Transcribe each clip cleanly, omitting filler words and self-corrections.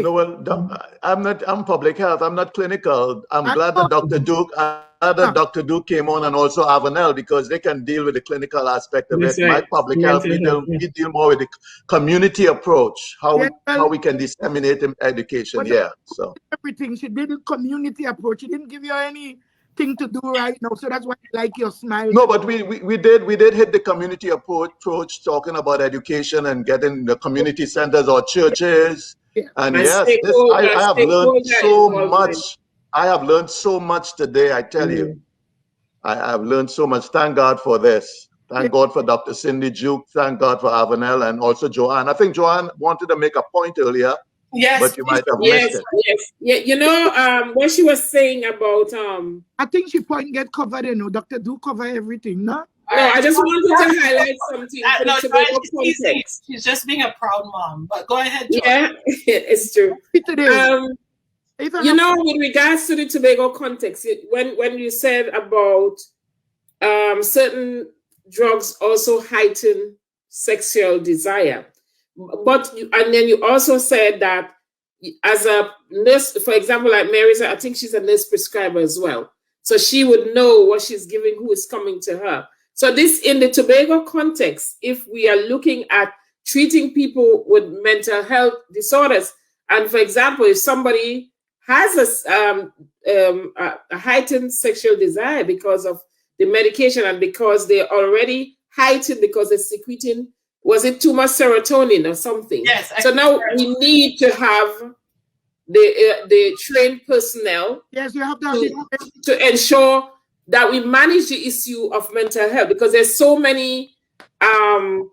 No, well, I'm public health. I'm not clinical. I'm glad that Dr. Duke came on, and also Avenel, because they can deal with the clinical aspect of it. My public health, we deal more with the community approach, how we can disseminate education. So everything she did a community approach. She didn't give you anything to do right now, so that's why I like your smile. No, but we did hit the community approach, talking about education and getting the community centers or churches. And yes, I have learned so much. I have learned so much today, I tell you. I have learned so much. Thank God for this. Thank God for Dr. Cindy Duke. Thank God for Avanell and also Joanne. I think Joanne wanted to make a point earlier. Yes, but you might have missed it. Yes. You know, what she was saying about I think she point get covered, you know. Dr. Duke cover everything, no? No, I just wanted to highlight something. She's just being a proud mom. But go ahead, Joanne. Yeah, it's true. You know, with regards to the Tobago context, when you said about certain drugs also heighten sexual desire, and then you also said that as a nurse, for example, like Mary said, I think she's a nurse prescriber as well, so she would know what she's giving, who is coming to her. So this, in the Tobago context, if we are looking at treating people with mental health disorders, and for example, if somebody has a heightened sexual desire because of the medication and because they're already heightened because they're secreting, was it too much serotonin or something? Yes. So now we need to have the trained personnel. Yes, you have to ensure that we manage the issue of mental health, because there's so many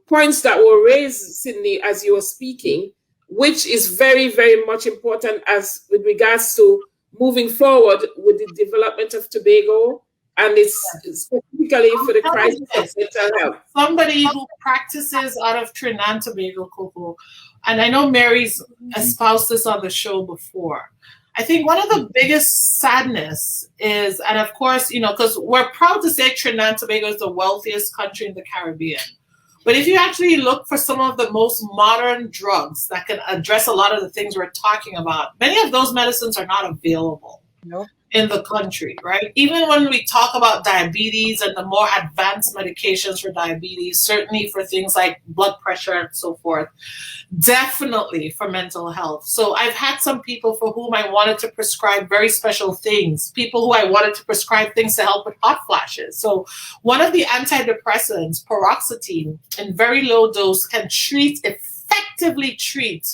points that were raised, Sydney, as you were speaking, which is very, very much important as with regards to moving forward with the development of Tobago, and it's specifically for the crisis of mental health. Somebody who practices out of Trinidad and Tobago, Coco, and I know Mary's espoused this on the show before. I think one of the biggest sadness is, and of course, you know, because we're proud to say Trinidad and Tobago is the wealthiest country in the Caribbean. But if you actually look for some of the most modern drugs that can address a lot of the things we're talking about, many of those medicines are not available in the country, right? Even when we talk about diabetes and the more advanced medications for diabetes, certainly for things like blood pressure and so forth, definitely for mental health. So I've had some people for whom I wanted to prescribe very special things, people who I wanted to prescribe things to help with hot flashes. So one of the antidepressants, paroxetine, in very low dose can effectively treat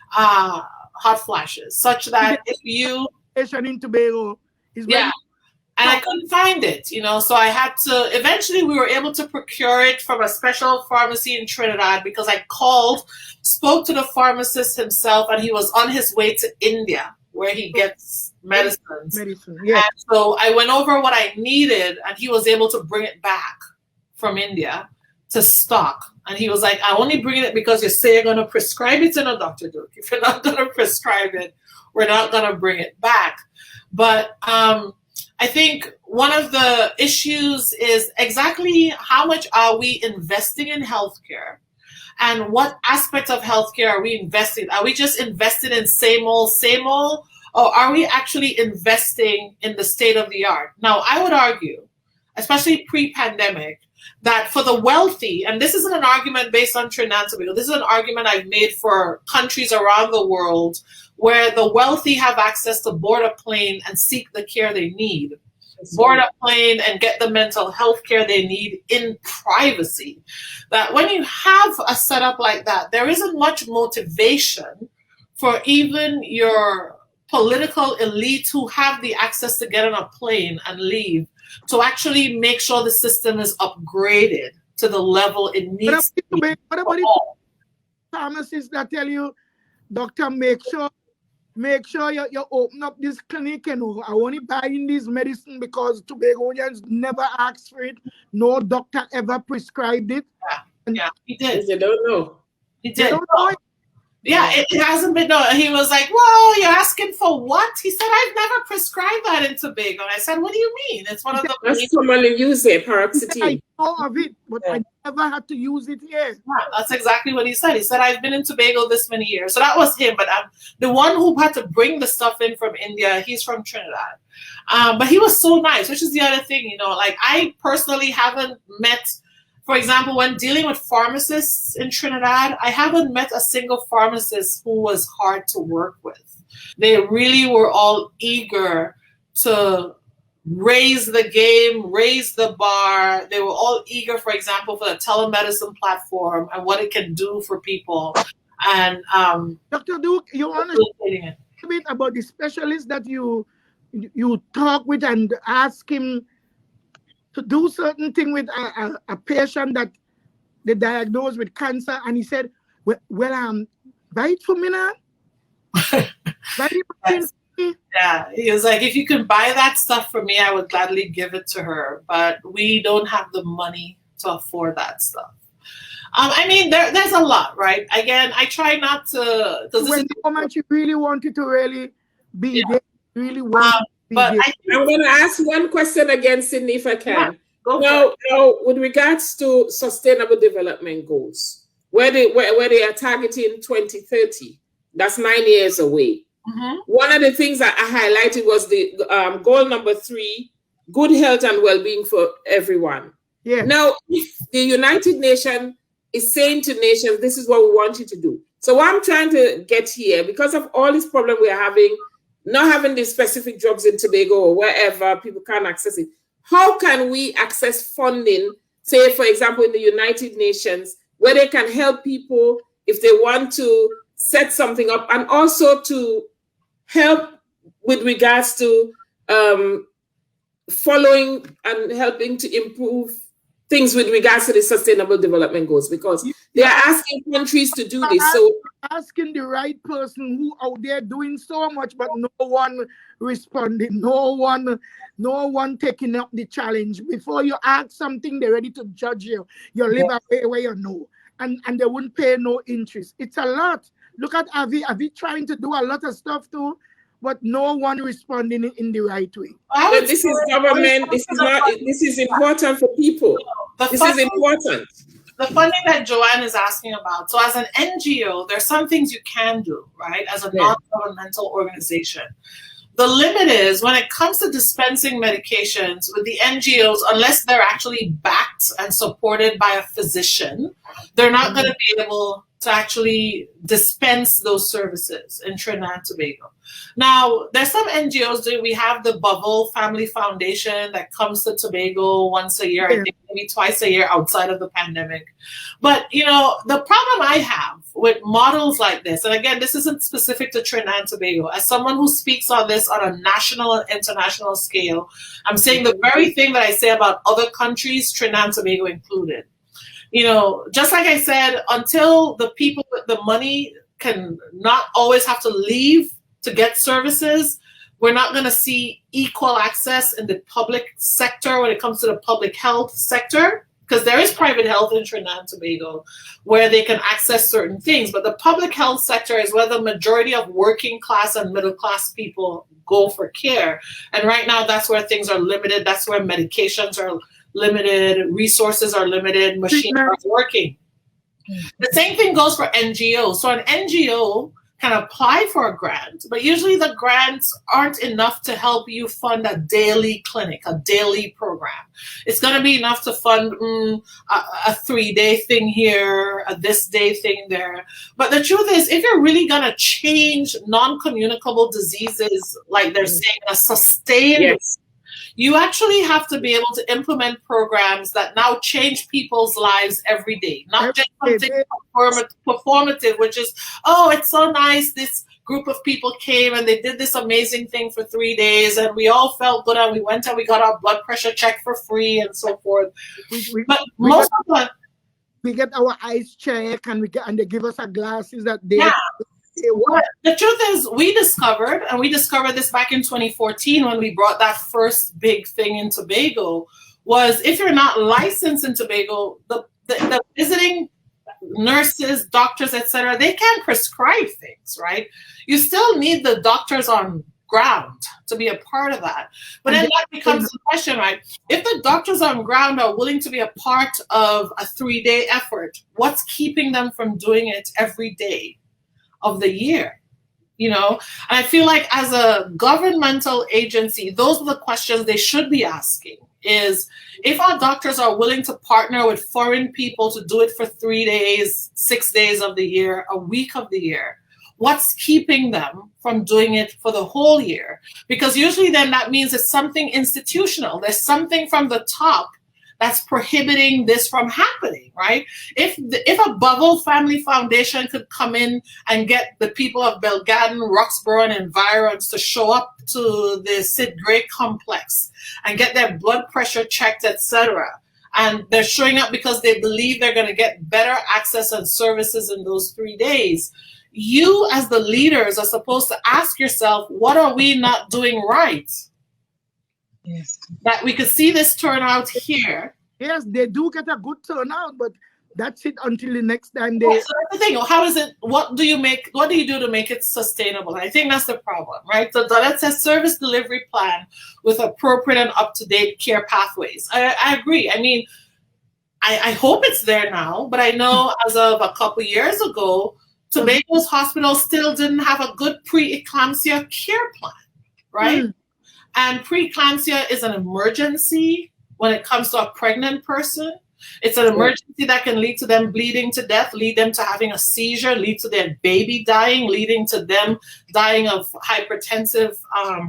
hot flashes, such that if you... in Tobago, and I couldn't find it, you know, so I had to, eventually we were able to procure it from a special pharmacy in Trinidad, because I called, spoke to the pharmacist himself, and he was on his way to India, where he gets medicines. And so I went over what I needed, and he was able to bring it back from India to stock. And he was like, I'm only bringing it because you say you're going to prescribe it. No, Dr. Duke, if you're not going to prescribe it, we're not going to bring it back. But I think one of the issues is exactly how much are we investing in healthcare, and what aspect of healthcare are we investing? Are we just invested in same old, or are we actually investing in the state of the art? Now, I would argue, especially pre-pandemic, that for the wealthy, and this isn't an argument based on Trinidad and Tobago, this is an argument I've made for countries around the world where the wealthy have access to board a plane and seek the care they need. Board a plane and get the mental health care they need in privacy. That when you have a setup like that, there isn't much motivation for even your political elite who have the access to get on a plane and leave to actually make sure the system is upgraded to the level it needs to be. What about the pharmacists that tell you, doctor, make sure you open up this clinic, and I only buying this medicine because Tobagonians never asked for it. No doctor ever prescribed it. Yeah, he did. They don't know. He did. Yeah, it hasn't been. No, he was like, "Whoa, you're asking for what?" He said, "I've never prescribed that in Tobago." And I said, "What do you mean? It's one of the." That's commonly used there, paroxetine. I know of it, but I never had to use it here. Yeah, that's exactly what he said. He said, "I've been in Tobago this many years." So that was him. But the one who had to bring the stuff in from India, he's from Trinidad. But he was so nice, which is the other thing, like I personally haven't met. For example, when dealing with pharmacists in Trinidad, I haven't met a single pharmacist who was hard to work with. They really were all eager to raise the game, raise the bar. They were all eager, for example, for the telemedicine platform and what it can do for people. And Dr. Duke, you want to say a bit about the specialist that you talk with and ask him to do certain thing with a patient that they diagnosed with cancer, and he said, well, buy it for me now. Buy it for me. Yeah, he was like, if you can buy that stuff for me, I would gladly give it to her, but we don't have the money to afford that stuff. I mean, there's a lot, right? Again, I try not to. When the moment you really wanted to really be there, really want. But I'm going to ask one question again, Sydney, if I can. Now, with regards to sustainable development goals, where they are targeting 2030, that's 9 years away. Mm-hmm. One of the things that I highlighted was the goal number 3, good health and well-being for everyone. Yeah. Now, if the United Nations is saying to nations, this is what we want you to do. So what I'm trying to get here, because of all this problem we are having, not having these specific drugs in Tobago or wherever people can't access it, how can we access funding, say, for example, in the United Nations, where they can help people if they want to set something up, and also to help with regards to following and helping to improve things with regards to the sustainable development goals, because they are asking countries to do this. So asking the right person who out there doing so much, but no one responding, no one taking up the challenge. Before you ask something, they're ready to judge you. You live away where you know, and they wouldn't pay no interest. It's a lot. Look at Avi trying to do a lot of stuff too, but no one responding in the right way. But this is government. This is not. This is important for people. This is important. The funding that Joanne is asking about. So as an NGO, there's some things you can do, right? As a non-governmental organization. The limit is when it comes to dispensing medications with the NGOs, unless they're actually backed and supported by a physician, they're not going to be able to actually dispense those services in Trinidad and Tobago. Now, there's some NGOs that we have the Bubble Family Foundation that comes to Tobago once a year, I think maybe twice a year outside of the pandemic. But, the problem I have with models like this, and again, this isn't specific to Trinidad and Tobago, as someone who speaks on this on a national and international scale, I'm saying the very thing that I say about other countries, Trinidad and Tobago included. Just like I said, until the people with the money can not always have to leave to get services, we're not going to see equal access in the public sector when it comes to the public health sector, because there is private health in Trinidad and Tobago where they can access certain things. But the public health sector is where the majority of working class and middle class people go for care. And right now, that's where things are limited. That's where medications are limited, resources are limited, machines are working. The same thing goes for NGOs. So an NGO can apply for a grant, but usually the grants aren't enough to help you fund a daily clinic, a daily program. It's going to be enough to fund a 3-day thing here, a this day thing there. But the truth is, if you're really going to change non-communicable diseases, like they're saying, a sustained you actually have to be able to implement programs that now change people's lives every day, not just something performative, which is, oh, it's so nice. This group of people came and they did this amazing thing for 3 days and we all felt good and we went and we got our blood pressure checked for free and so forth. But most of the we get our eyes checked and they give us our glasses that they the truth is, we discovered this back in 2014 when we brought that first big thing in Tobago, was if you're not licensed in Tobago, the visiting nurses, doctors, etc., they can't prescribe things, right? You still need the doctors on ground to be a part of that. But then that becomes the question, right? If the doctors on ground are willing to be a part of a 3-day effort, what's keeping them from doing it every day of the year? You know, and I feel like as a governmental agency, those are the questions they should be asking. Is if our doctors are willing to partner with foreign people to do it for 3 days, 6 days of the year, a week of the year, what's keeping them from doing it for the whole year? Because usually then that means it's something institutional. There's something from the top that's prohibiting this from happening, right? If a Bubble Family Foundation could come in and get the people of Belgaden, Roxborough, and environs to show up to the Sid Gray complex and get their blood pressure checked, etc., and they're showing up because they believe they're going to get better access and services in those 3 days, you as the leaders are supposed to ask yourself, what are we not doing right? Yes. That we could see this turnout here. Yes, they do get a good turnout, but that's it until the next time they. Yeah, so that's the thing. How is it? What do you do to make it sustainable? And I think that's the problem, right? So that says service delivery plan with appropriate and up-to-date care pathways. I agree. I mean, I hope it's there now, but I know as of a couple years ago, Tobago's hospital still didn't have a good pre-eclampsia care plan, right? And preeclampsia is an emergency when it comes to a pregnant person. It's an emergency that can lead to them bleeding to death, lead them to having a seizure, lead to their baby dying, leading to them dying of hypertensive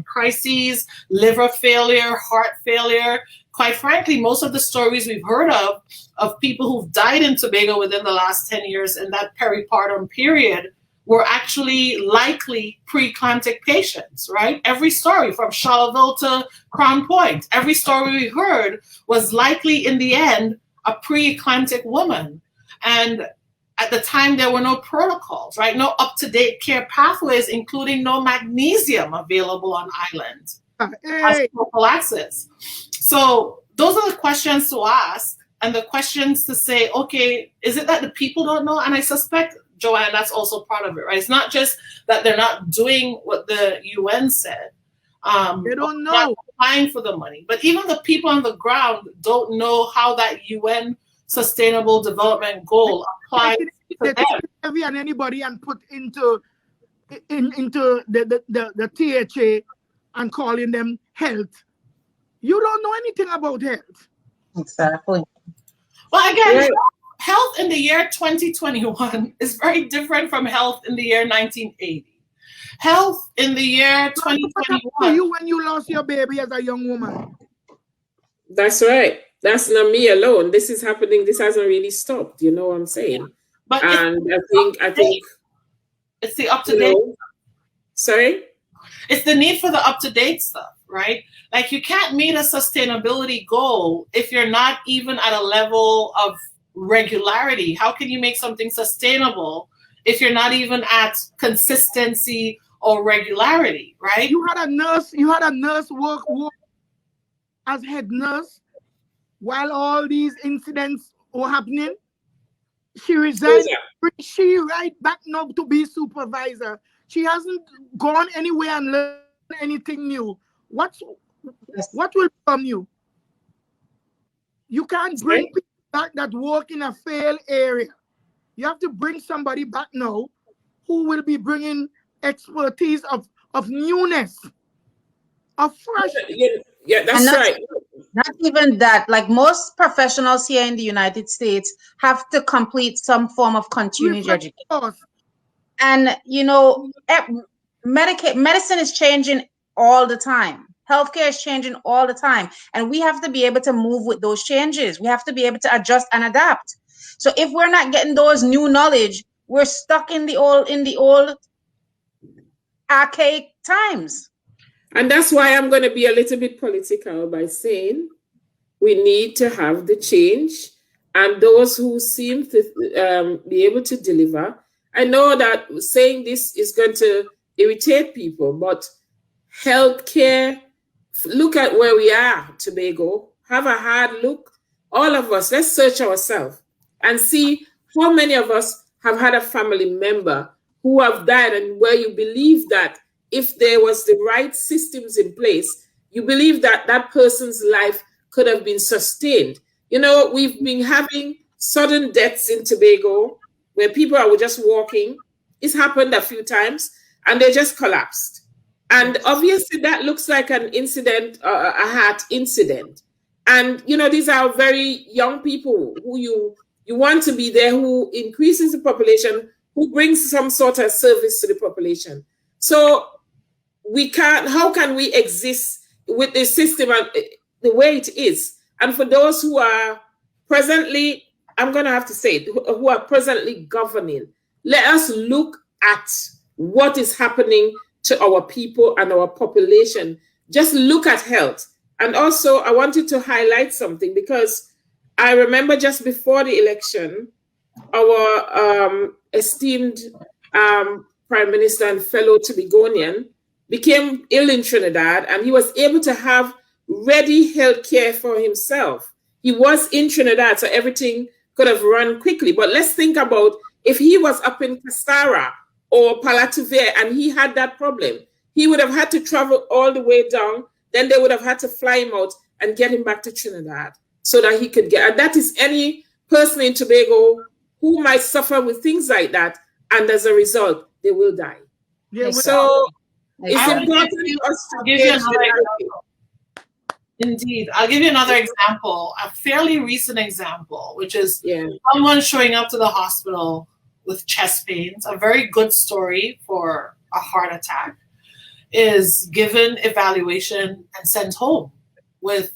crises, liver failure, heart failure. Quite frankly, most of the stories we've heard of people who've died in Tobago within the last 10 years in that peripartum period were actually likely preeclamptic patients, right? Every story from Charleville to Crown Point, every story we heard was likely in the end a preeclamptic woman. And at the time, there were no protocols, right? No up-to-date care pathways, including no magnesium available on island as prophylaxis. So those are the questions to ask and the questions to say, okay, is it that the people don't know? And I suspect, Joanne, that's also part of it, right? It's not just that they're not doing what the UN said. They don't know. Not applying for the money. But even the people on the ground don't know how that UN Sustainable Development Goal applies to them. They take every and anybody and put into the THA and calling them health. You don't know anything about health. Exactly. Well, again, health in the year 2021 is very different from health in the year 1980. Health in the year 2021. You when you lost your baby as a young woman. That's right. That's not me alone. This is happening. This hasn't really stopped. You know what I'm saying? But and I think it's the up to date. Sorry? It's the need for the up to date stuff, right? Like you can't meet a sustainability goal if you're not even at a level of regularity. How can you make something sustainable if you're not even at consistency or regularity, right? You had a nurse work as head nurse while all these incidents were happening. She resigned. She right back now to be supervisor. She hasn't gone anywhere and learned anything new. What will become new? You can't bring people back that work in a failed area. You have to bring somebody back now who will be bringing expertise of newness, of fresh. Yeah, that's right. Not even that. Like most professionals here in the United States have to complete some form of continuing education. And, you know, medicine is changing all the time. Healthcare is changing all the time. And we have to be able to move with those changes. We have to be able to adjust and adapt. So if we're not getting those new knowledge, we're stuck in the old archaic times. And that's why I'm going to be a little bit political by saying we need to have the change. And those who seem to be able to deliver, I know that saying this is going to irritate people, but healthcare, look at where we are, Tobago. Have a hard look. All of us, let's search ourselves and see how many of us have had a family member who have died, and where you believe that if there was the right systems in place, you believe that that person's life could have been sustained. You know, we've been having sudden deaths in Tobago where people are just walking. It's happened a few times and they just collapsed. And obviously that looks like an incident, a heart incident. And, you know, these are very young people who you want to be there, who increases the population, who brings some sort of service to the population. So how can we exist with the system and the way it is? And for those who are presently, I'm going to have to say it, who are presently governing, let us look at what is happening to our people and our population. Just look at health. And also, I wanted to highlight something, because I remember just before the election, our esteemed Prime Minister and fellow Tobagonian became ill in Trinidad, and he was able to have ready health care for himself. He was in Trinidad, so everything could have run quickly. But let's think about if he was up in Castara or Palatuvere and he had that problem, he would have had to travel all the way down. Then they would have had to fly him out and get him back to Trinidad so that he could get. And that is any person in Tobago who might suffer with things like that, and as a result, they will die. Yeah, so it's important for us to give Indeed. I'll give you another example, a fairly recent example, which is someone showing up to the hospital with chest pains, a very good story for a heart attack, is given evaluation and sent home with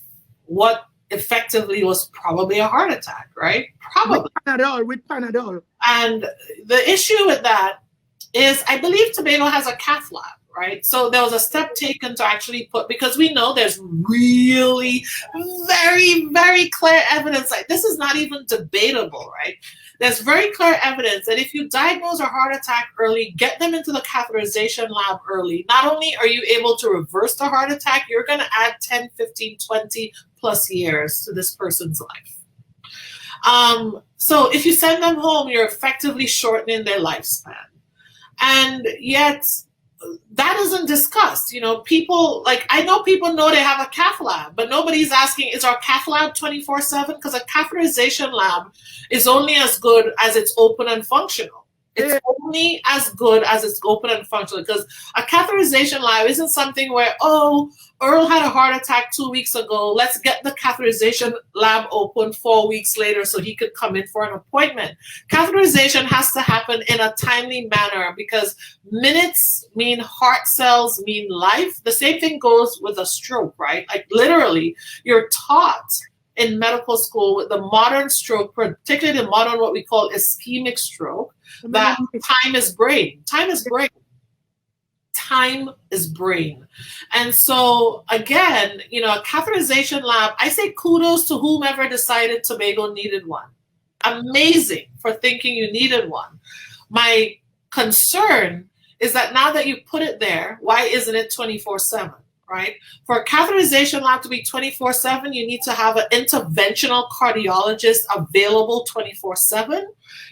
what effectively was probably a heart attack, right? Probably. With Panadol. And the issue with that is, I believe Tobago has a cath lab, right? So there was a step taken to actually put, because we know there's really very, very clear evidence. Like, this is not even debatable, right? There's very clear evidence that if you diagnose a heart attack early, get them into the catheterization lab early, not only are you able to reverse the heart attack, you're going to add 10, 15, 20 plus years to this person's life. So if you send them home, you're effectively shortening their lifespan. And yet that isn't discussed. You know, people, like, I know people know they have a cath lab, but nobody's asking, is our cath lab 24/7? Because a catheterization lab is only as good as it's open and functional. It's only as good as it's open and functional, because a catheterization lab isn't something where, oh, Earl had a heart attack 2 weeks ago. Let's get the catheterization lab open 4 weeks later so he could come in for an appointment. Catheterization has to happen in a timely manner, because minutes mean heart cells, mean life. The same thing goes with a stroke, right? Like, literally, you're taught in medical school with the modern stroke, particularly the modern, what we call ischemic stroke, that time is brain. Time is brain. Time is brain. And so, again, you know, a catheterization lab, I say kudos to whomever decided Tobago needed one. Amazing for thinking you needed one. My concern is that now that you put it there, why isn't it 24/7? Right? For a catheterization lab to be 24/7, you need to have an interventional cardiologist available 24/7.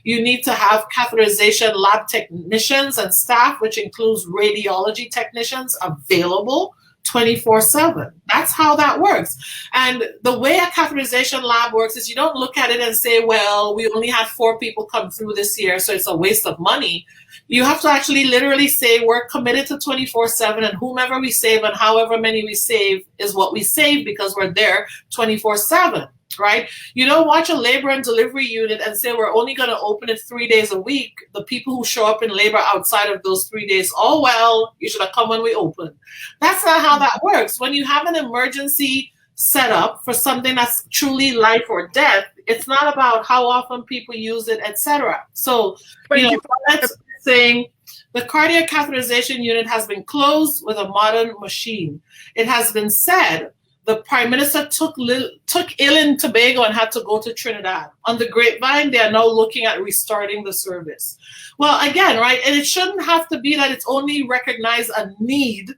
You need to have catheterization lab technicians and staff, which includes radiology technicians, available 24/7. That's how that works. And the way a catheterization lab works is you don't look at it and say, well, we only had 4 people come through this year, so it's a waste of money. You have to actually literally say we're committed to 24/7, and whomever we save and however many we save is what we save, because we're there 24/7, right? You don't watch a labor and delivery unit and say we're only going to open it 3 days a week. The people who show up in labor outside of those 3 days, oh, well, you should have come when we open. That's not how that works. When you have an emergency set up for something that's truly life or death, it's not about how often people use it, etc. So, you know, that's saying the cardiac catheterization unit has been closed with a modern machine. It has been said the Prime Minister took ill in Tobago and had to go to Trinidad. On the grapevine, they are now looking at restarting the service. Well, again, right, and it shouldn't have to be that it's only recognized a need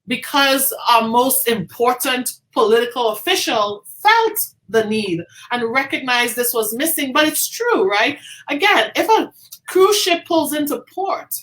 because our most important political official felt the need and recognized this was missing. But it's true, right? Again, if a cruise ship pulls into port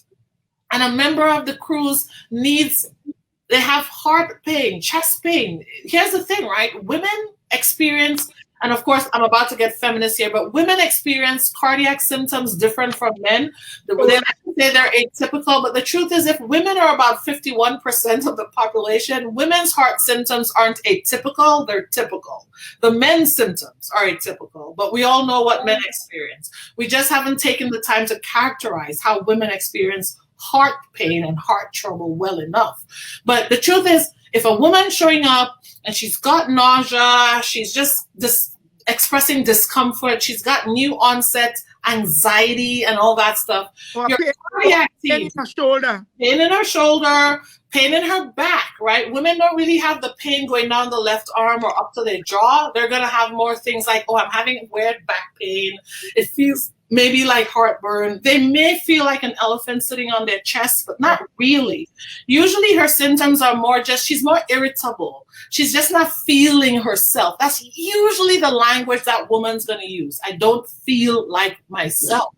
and a member of the cruise they have heart pain, chest pain. Here's the thing, right? Women experience, and of course, I'm about to get feminist here, but women experience cardiac symptoms different from men. They like to say they're atypical, but the truth is if women are about 51% of the population, women's heart symptoms aren't atypical, they're typical. The men's symptoms are atypical, but we all know what men experience. We just haven't taken the time to characterize how women experience heart pain and heart trouble well enough. But the truth is, if a woman's showing up and she's got nausea, she's just expressing discomfort, she's got new onset anxiety and all that stuff, your cardiac team, pain in her shoulder, pain in her back, right? Women don't really have the pain going down the left arm or up to their jaw. They're going to have more things like, oh, I'm having weird back pain. It feels maybe like heartburn. They may feel like an elephant sitting on their chest, but not really. Usually her symptoms are more just, she's more irritable. She's just not feeling herself. That's usually the language that woman's going to use. I don't feel like myself.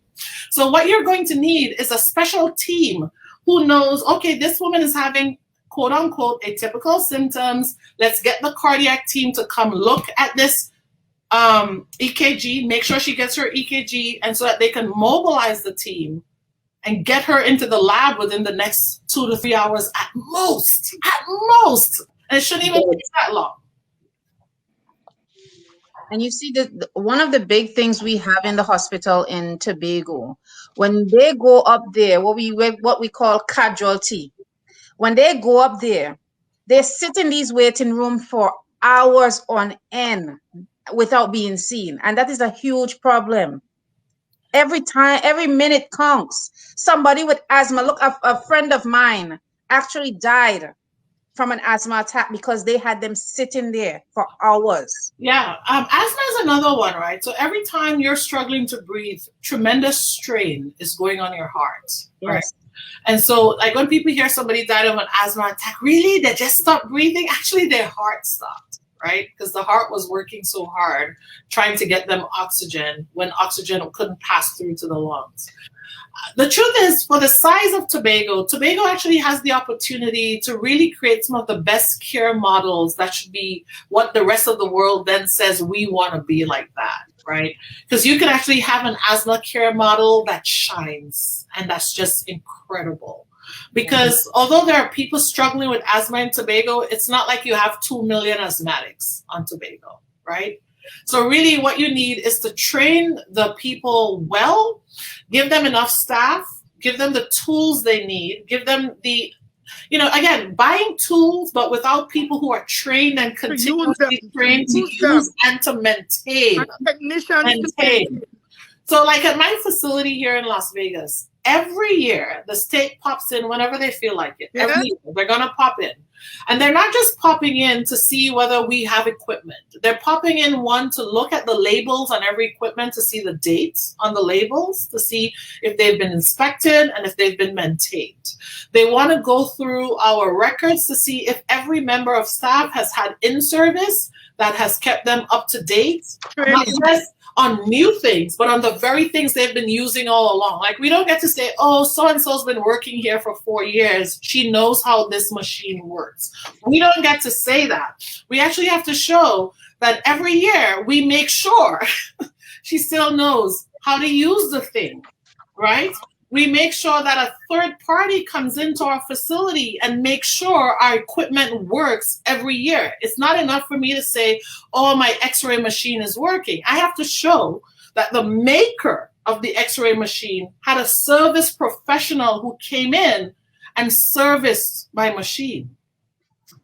So what you're going to need is a special team who knows, okay, this woman is having quote unquote atypical symptoms. Let's get the cardiac team to come look at this EKG, make sure she gets her EKG, and so that they can mobilize the team and get her into the lab within the next 2 to 3 hours at most. And it shouldn't even take that long. And you see that one of the big things we have in the hospital in Tobago, when they go up there, what we call casualty, when they go up there, they sit in these waiting rooms for hours on end without being seen. And that is a huge problem. Every time, every minute counts. Somebody with asthma, look, a friend of mine actually died from an asthma attack because they had them sitting there for hours. Yeah, asthma is another one, right? So every time you're struggling to breathe, tremendous strain is going on your heart, right? Yes. And so like when people hear somebody died of an asthma attack, really, they just stopped breathing? Actually, their heart stopped, right? Because the heart was working so hard trying to get them oxygen when oxygen couldn't pass through to the lungs. The truth is, for the size of Tobago actually has the opportunity to really create some of the best care models that should be what the rest of the world then says we want to be like that, right? Because you can actually have an asthma care model that shines, and that's just incredible. Because although there are people struggling with asthma in Tobago, it's not like you have 2 million asthmatics on Tobago, right? So really what you need is to train the people well, give them enough staff, give them the tools they need, give them the, again, buying tools, but without people who are trained and continuously trained to use and to maintain. So like at my facility here in Las Vegas, every year the state pops in whenever they feel like it. Every year they're going to pop in. And they're not just popping in to see whether we have equipment. They're popping in, one, to look at the labels on every equipment, to see the dates on the labels, to see if they've been inspected and if they've been maintained. They want to go through our records to see if every member of staff has had in-service that has kept them up to date. Not just on new things, but on the very things they've been using all along. Like, we don't get to say, oh, so-and-so's been working here for 4 years. She knows how this machine works. We don't get to say that. We actually have to show that every year we make sure she still knows how to use the thing, right? We make sure that a third party comes into our facility and makes sure our equipment works every year. It's not enough for me to say, oh, my x-ray machine is working. I have to show that the maker of the x-ray machine had a service professional who came in and serviced my machine,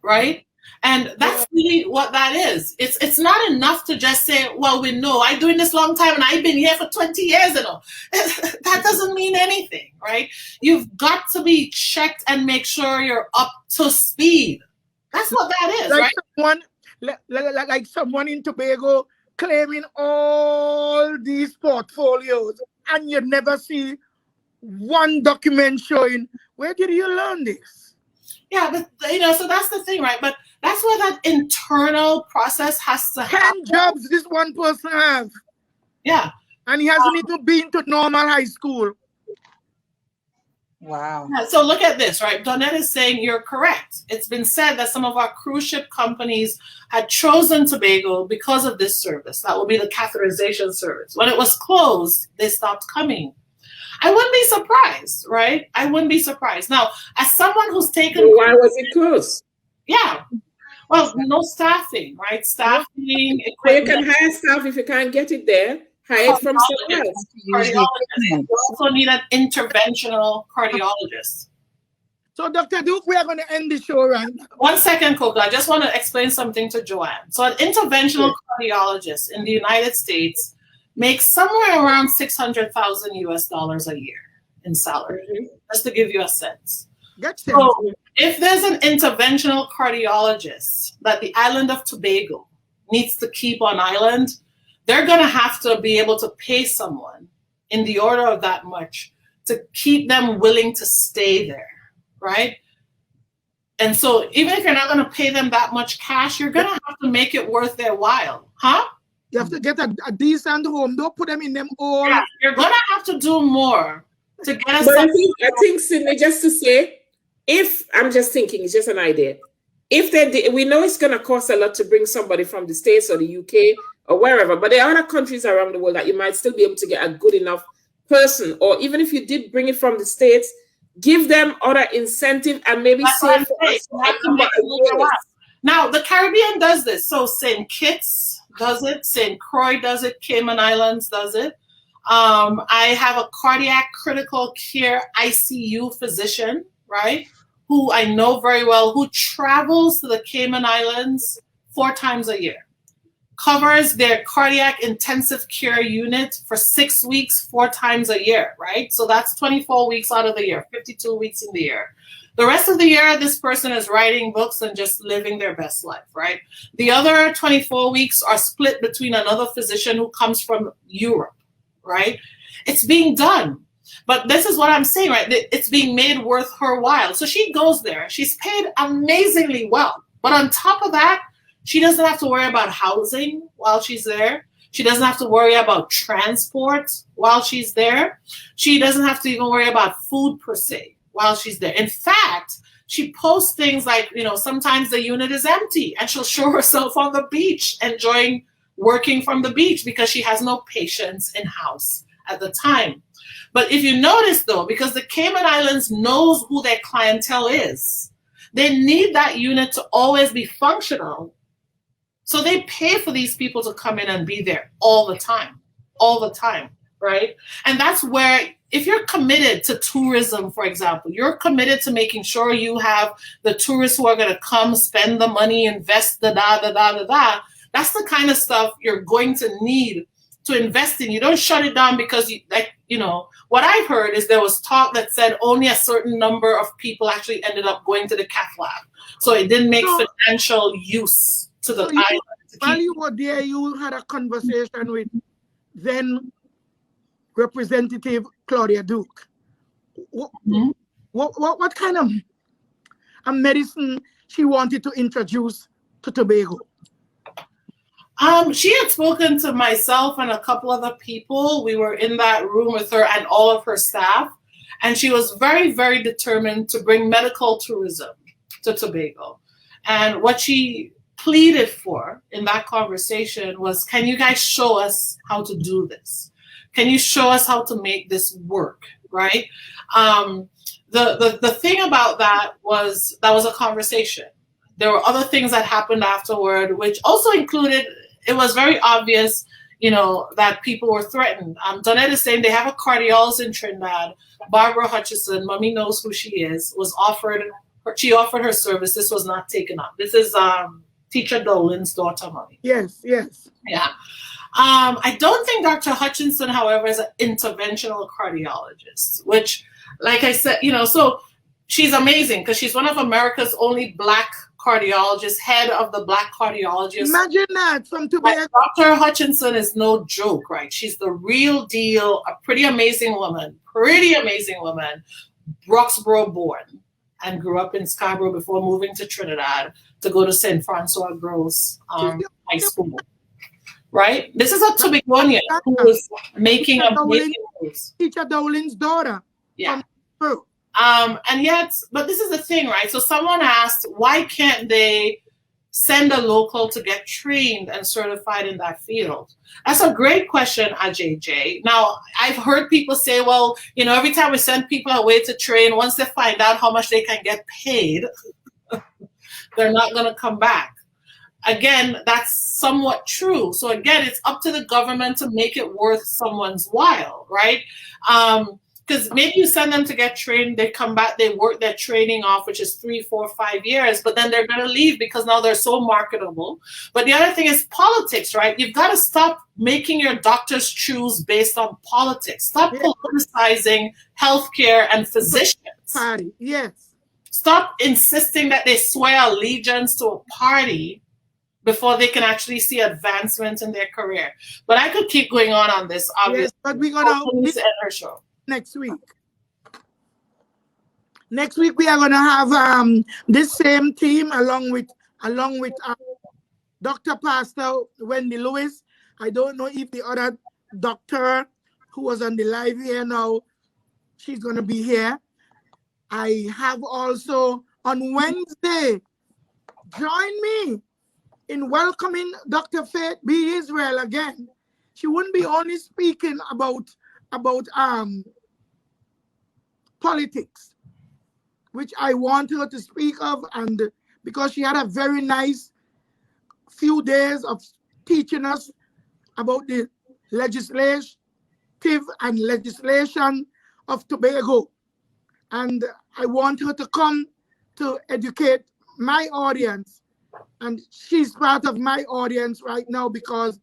right? And that's really what that is. It's not enough to just say, well, we know I'm doing this long time and I've been here for 20 years and all. That doesn't mean anything, right? You've got to be checked and make sure you're up to speed. That's what that is, right? Like someone in Tobago claiming all these portfolios, and you never see one document showing, where did you learn this? Yeah, but so that's the thing, right? But that's where that internal process has to happen. 10 jobs this one person has. Yeah. And he hasn't even been to normal high school. Wow. Yeah, so look at this, right? Donette is saying you're correct. It's been said that some of our cruise ship companies had chosen Tobago because of this service. That will be the catheterization service. When it was closed, they stopped coming. I wouldn't be surprised, right? I wouldn't be surprised. Now, as someone who's taken... Well, why was it closed? Yeah. Well, no staffing, right? Staffing, equipment. Well, you can hire staff if you can't get it there. Hire it from somewhere else. Cardiologist. You also need an interventional cardiologist. So, Dr. Duke, we are going to end the show right now. 1 second, Coco. I just want to explain something to Joanne. So an interventional cardiologist in the United States makes somewhere around $600,000 US a year in salary, just to give you a sense. So if there's an interventional cardiologist that the island of Tobago needs to keep on island, they're going to have to be able to pay someone in the order of that much to keep them willing to stay there, right? And so even if you're not going to pay them that much cash, you're going to have to make it worth their while, huh? You have to get a decent home. Don't put them in them all. Yeah, you're going to have to do more to get us. But I think, Sydney, just to say, if I'm just thinking, it's just an idea. If we know it's going to cost a lot to bring somebody from the States or the UK or wherever, but there are other countries around the world that you might still be able to get a good enough person. Or even if you did bring it from the States, give them other incentive and maybe save for us. Now, the Caribbean does this. So St. Kitts does it. St. Croix does it. Cayman Islands does it. I have a cardiac critical care ICU physician, right, who I know very well, who travels to the Cayman Islands 4 times a year, covers their cardiac intensive care unit for 6 weeks, 4 times a year, right? So that's 24 weeks out of the year, 52 weeks in the year. The rest of the year, this person is writing books and just living their best life, right? The other 24 weeks are split between another physician who comes from Europe, right? It's being done. But this is what I'm saying, right? It's being made worth her while. So she goes there. She's paid amazingly well. But on top of that, she doesn't have to worry about housing while she's there. She doesn't have to worry about transport while she's there. She doesn't have to even worry about food per se while she's there. In fact, she posts things like, sometimes the unit is empty and she'll show herself on the beach enjoying working from the beach because she has no patients in-house at the time. But if you notice, though, because the Cayman Islands knows who their clientele is, they need that unit to always be functional. So they pay for these people to come in and be there all the time, right? And that's where, if you're committed to tourism, for example, you're committed to making sure you have the tourists who are going to come, spend the money, invest, that's the kind of stuff you're going to need to invest in. You don't shut it down because, what I've heard is there was talk that said only a certain number of people actually ended up going to the cath lab. So it didn't make financial use to the island. While you were there, you had a conversation with then Representative Claudia Duke. What kind of a medicine she wanted to introduce to Tobago? She had spoken to myself and a couple other people. We were in that room with her and all of her staff. And she was very, very determined to bring medical tourism to Tobago. And what she pleaded for in that conversation was, can you guys show us how to do this? Can you show us how to make this work, right? The thing about that was a conversation. There were other things that happened afterward, which also included, it was very obvious, that people were threatened. Donette is saying they have a cardiologist in Trinidad, Barbara Hutchison, mommy knows who she is, she offered her service. This was not taken up. This is Teacher Dolan's daughter, mommy. Yes. Yeah. I don't think Dr. Hutchinson, however, is an interventional cardiologist, which, like I said, so she's amazing because she's one of America's only Black cardiologists, head of the Black cardiologists. Imagine that from Tobago. Dr. Hutchinson is no joke, right? She's the real deal, a pretty amazing woman, Roxborough born. and grew up in Scarborough before moving to Trinidad to go to St. Francois Gross High School. Right? This is a Tobagonian who was making a moves. Teacher Dowling's daughter. Yeah. And yet, but this is the thing, right? So someone asked, why can't they send a local to get trained and certified in that field? That's a great question, AJJ. Now, I've heard people say, well, you know, every time we send people away to train, once they find out how much they can get paid, they're not going to come back. Again, that's somewhat true. So again, it's up to the government to make it worth someone's while, right? Because maybe you send them to get trained, they come back, they work their training off, which is 3, 4, 5 years, but then they're going to leave because now they're so marketable. But the other thing is politics, right? You've got to stop making your doctors choose based on politics. Stop politicizing healthcare and physicians. Party, yes. Stop insisting that they swear allegiance to a party before they can actually see advancement in their career. But I could keep going on this, obviously. Yes, but we're gonna end our show next week. Next week we are gonna have this same team along with Dr. Pastor Wendy Lewis. I don't know if the other doctor who was on the live here now, she's gonna be here. I have also on Wednesday, join me in welcoming Dr. Faith B. Israel again. She wouldn't be only speaking about politics, which I want her to speak of, and because she had a very nice few days of teaching us about the legislative and legislation of Tobago. And I want her to come to educate my audience. And she's part of my audience right now because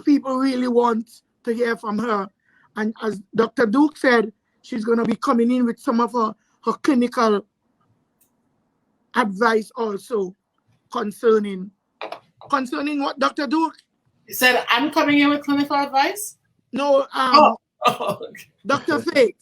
people really want to hear from her. And as Dr. Duke said, she's going to be coming in with some of her clinical advice also concerning what, Dr. Duke? You said I'm coming in with clinical advice? No, okay. Dr. Faith.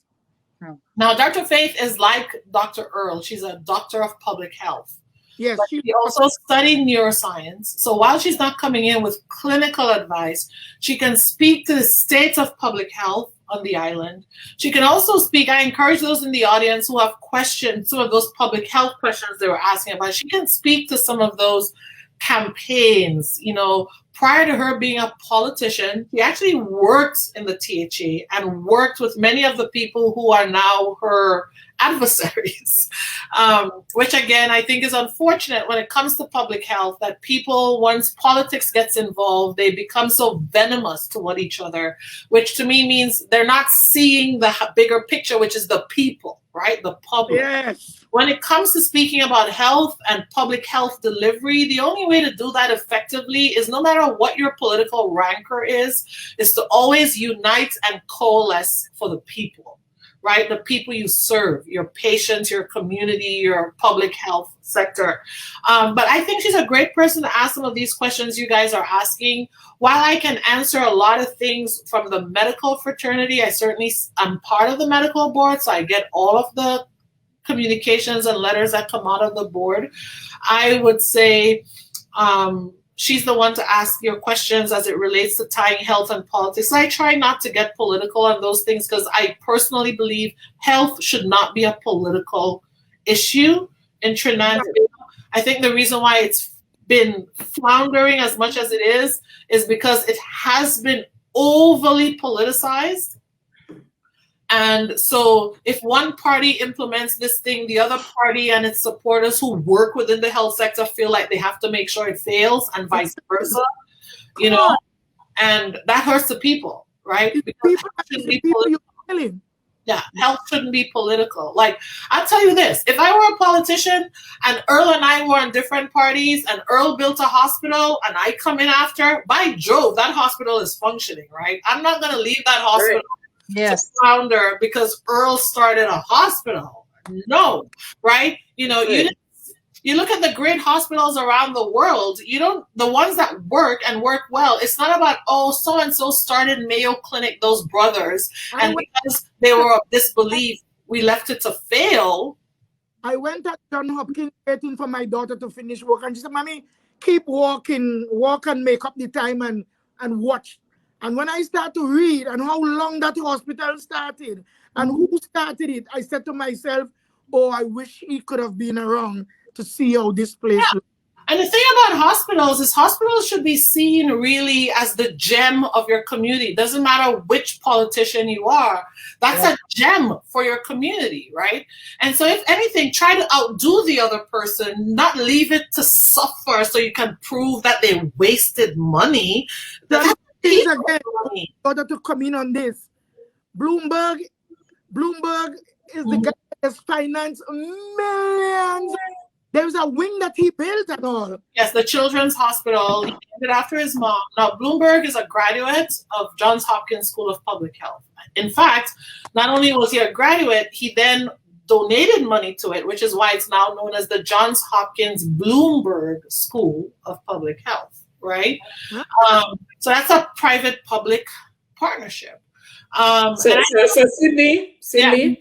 Now, Dr. Faith is like Dr. Earl. She's a doctor of public health. Yes, she also studied neuroscience. So while she's not coming in with clinical advice, she can speak to the state of public health on the island. She can also speak. I encourage those in the audience who have questions, some of those public health questions they were asking about. She can speak to some of those campaigns. You know, prior to her being a politician, she actually worked in the THA and worked with many of the people who are now her adversaries, which again, I think is unfortunate when it comes to public health, that people, once politics gets involved, they become so venomous toward each other, which to me means they're not seeing the bigger picture, which is the people, right? The public. Yes. When it comes to speaking about health and public health delivery, the only way to do that effectively is, no matter what your political rancor is to always unite and coalesce for the people. Right? The people you serve, your patients, your community, your public health sector. But I think she's a great person to ask some of these questions you guys are asking. While I can answer a lot of things from the medical fraternity, I'm part of the medical board, so I get all of the communications and letters that come out of the board. I would say, she's the one to ask your questions as it relates to tying health and politics. I try not to get political on those things because I personally believe health should not be a political issue in Trinidad. I think the reason why it's been floundering as much as it is because it has been overly politicized. And so if one party implements this thing, the other party and its supporters who work within the health sector feel like they have to make sure it fails, and vice versa, you know, and that hurts the people, right? Because health shouldn't be political. Yeah, health shouldn't be political. Like, I'll tell you this, if I were a politician and Earl and I were on different parties and Earl built a hospital and I come in after, by Jove, that hospital is functioning, right? I'm not going to leave that hospital. Yes. Founder because Earl started a hospital. No, right? You know, you look at the great hospitals around the world, the ones that work and work well, it's not about, oh, so-and-so started Mayo Clinic, those brothers, and because they were of this belief, we left it to fail. I went at John Hopkins waiting for my daughter to finish work, and she said, "Mommy, keep walking, walk and make up the time and watch." And when I start to read and how long that hospital started and who started it, I said to myself, "Oh, I wish he could have been around to see how this place looks." And the thing about hospitals is hospitals should be seen really as the gem of your community. It doesn't matter which politician you are. That's a gem for your community, right? And so if anything, try to outdo the other person, not leave it to suffer so you can prove that they wasted money. That's again, in order to come in on this, Bloomberg is the guy that has financed millions. There's a wing that he built and all. Yes, the Children's Hospital. He named it after his mom. Now, Bloomberg is a graduate of Johns Hopkins School of Public Health. In fact, not only was he a graduate, he then donated money to it, which is why it's now known as the Johns Hopkins Bloomberg School of Public Health, right? So that's a private-public partnership. So Sydney, yeah.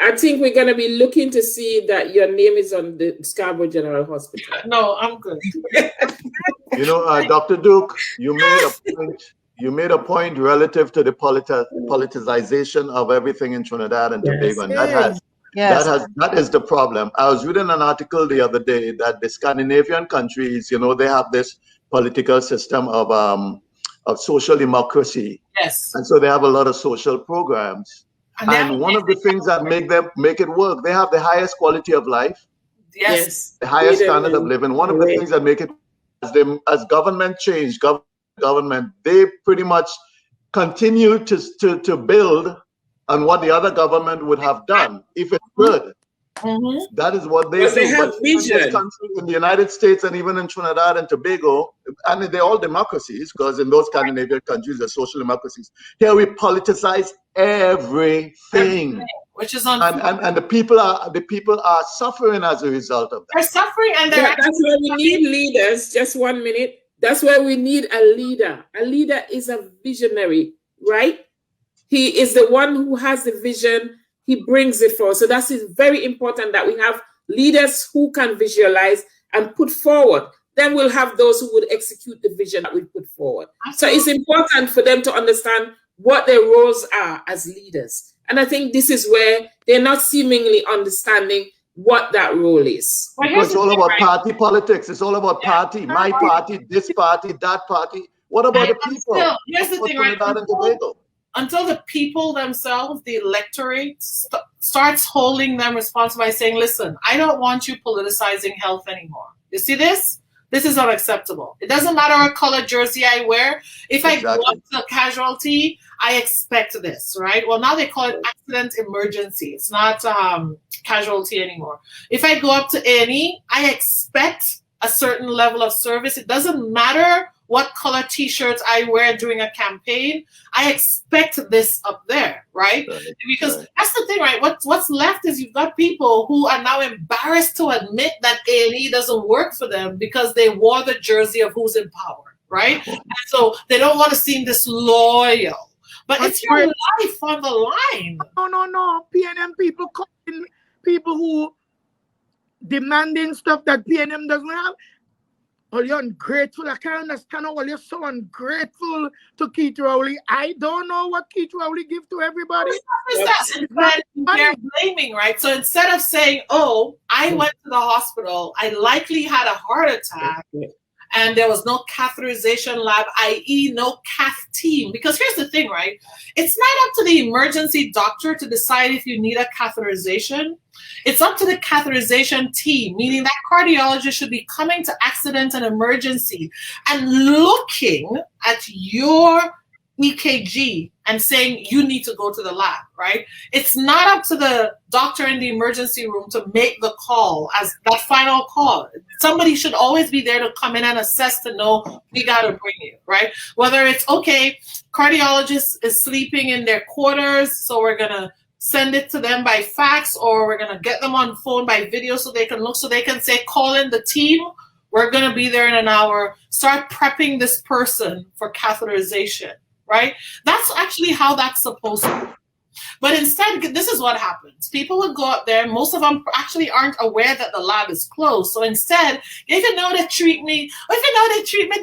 I think we're going to be looking to see that your name is on the Scarborough General Hospital. No, I'm good. You know, Dr. Duke, you made a point relative to the politicization of everything in Trinidad and Tobago, and that is the problem. I was reading an article the other day that the Scandinavian countries, you know, they have this political system of social democracy. Yes. And so they have a lot of social programs. And one of the things that make it work, they have the highest quality of life, yes, the highest standard of living. One of the things that make it, as government change, government, they pretty much continue to build on what the other government would have done if it's good. That is what they do. They have vision. In the United States and even in Trinidad and Tobago, and they're all democracies, because in those Scandinavian countries, they're social democracies. Here we politicize everything, which is on, and the people are suffering as a result of that. They're suffering, and that's why we need leaders. Just 1 minute. That's why we need a leader. A leader is a visionary, right? He is the one who has the vision. He brings it forward. So that's very important that we have leaders who can visualize and put forward. Then we'll have those who would execute the vision that we put forward. Absolutely. So it's important for them to understand what their roles are as leaders. And I think this is where they're not seemingly understanding what that role is. Because it's all about party politics. It's all about party, my party, this party, that party. What about the people? Here's the thing, right? Until the people themselves, the electorate, starts holding them responsible by saying, listen, I don't want you politicizing health anymore. You see this? This is unacceptable. It doesn't matter what color jersey I wear. If I go up to a casualty, I expect this, right? Well, now they call it accident emergency. It's not casualty anymore. If I go up to A&E, I expect a certain level of service. It doesn't matter what color t-shirts I wear during a campaign. I expect this up there, right? Because that's the thing, right? What's left is you've got people who are now embarrassed to admit that A&E doesn't work for them because they wore the jersey of who's in power, right? And so they don't want to seem disloyal. But it's your life on the line. No. PNM people calling people who demanding stuff that PNM doesn't have. Oh, you're ungrateful. I can't understand how you're so ungrateful to Keith Rowley. I don't know what Keith Rowley give to everybody. They're blaming, right? So instead of saying, oh, I went to the hospital, I likely had a heart attack, and there was no catheterization lab, i.e. no cath team. Because here's the thing, right? It's not up to the emergency doctor to decide if you need a catheterization. It's up to the catheterization team, meaning that cardiologist should be coming to accident and emergency and looking at your EKG and saying you need to go to the lab, right? It's not up to the doctor in the emergency room to make the call as that final call. Somebody should always be there to come in and assess to know we got to bring you, right? Whether it's, okay, cardiologist is sleeping in their quarters, so we're going to send it to them by fax, or we're going to get them on phone by video so they can look, so they can say, call in the team. We're going to be there in an hour. Start prepping this person for catheterization, right? That's actually how that's supposed to be. But instead, this is what happens. People would go up there. Most of them actually aren't aware that the lab is closed. So instead, if you know they treat me,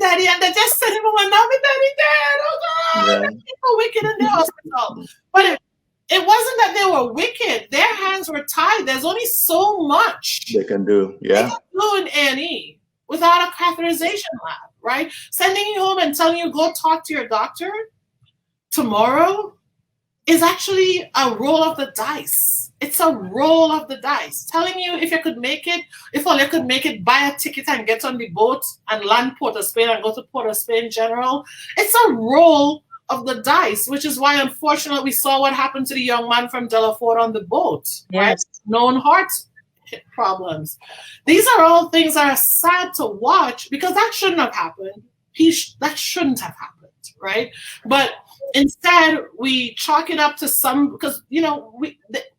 daddy, and they just send him away, now my daddy dead. Oh, God, people wicked in the hospital. But it wasn't that they were wicked. Their hands were tied. There's only so much they can do. Yeah. They can do in A&E without a catheterization lab, right? Sending you home and telling you go talk to your doctor tomorrow is actually a roll of the dice. It's a roll of the dice. Telling you if you could make it, if all you could make it, buy a ticket and get on the boat and land Port of Spain and go to Port of Spain General. It's a roll of the dice, which is why, unfortunately, we saw what happened to the young man from Delaford on the boat, right? Known heart problems. These are all things that are sad to watch because that shouldn't have happened. That shouldn't have happened, right? But instead, we chalk it up to some, because,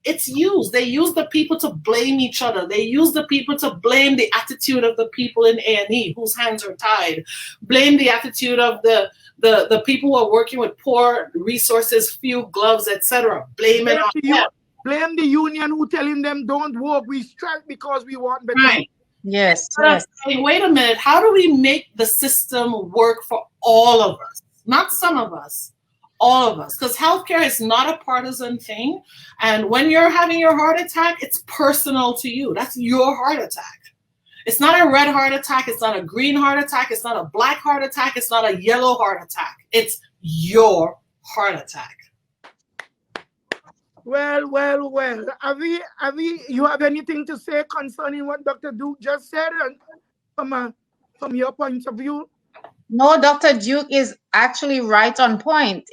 it's used. They use the people to blame each other. They use the people to blame the attitude of the people in A&E whose hands are tied. Blame the attitude of the people who are working with poor resources, few gloves, etc. Blame it on them. Blame the union who telling them don't work. We strike because we want better. Right. Yes. Hey, wait a minute. How do we make the system work for all of us? Not some of us. All of us, because healthcare is not a partisan thing. And when you're having your heart attack, it's personal to you. That's your heart attack. It's not a red heart attack. It's not a green heart attack. It's not a black heart attack. It's not a yellow heart attack. It's your heart attack. Well. Avi, you have anything to say concerning what Dr. Duke just said, and from your point of view? No, Dr. Duke is actually right on point.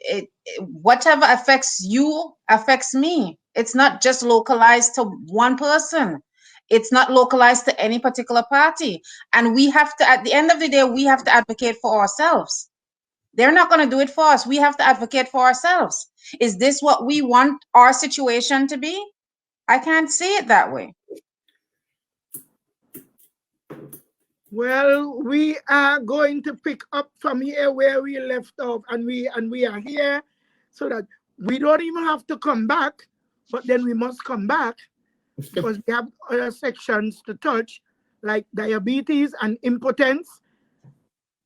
Whatever affects you affects me. It's not just localized to one person. It's not localized to any particular party. And we have to, at the end of the day, we have to advocate for ourselves. They're not going to do it for us. We have to advocate for ourselves. Is this what we want our situation to be? I can't see it that way. Well, we are going to pick up from here where we left off, and we are here so that we don't even have to come back, but then we must come back because we have other sections to touch, like diabetes and impotence,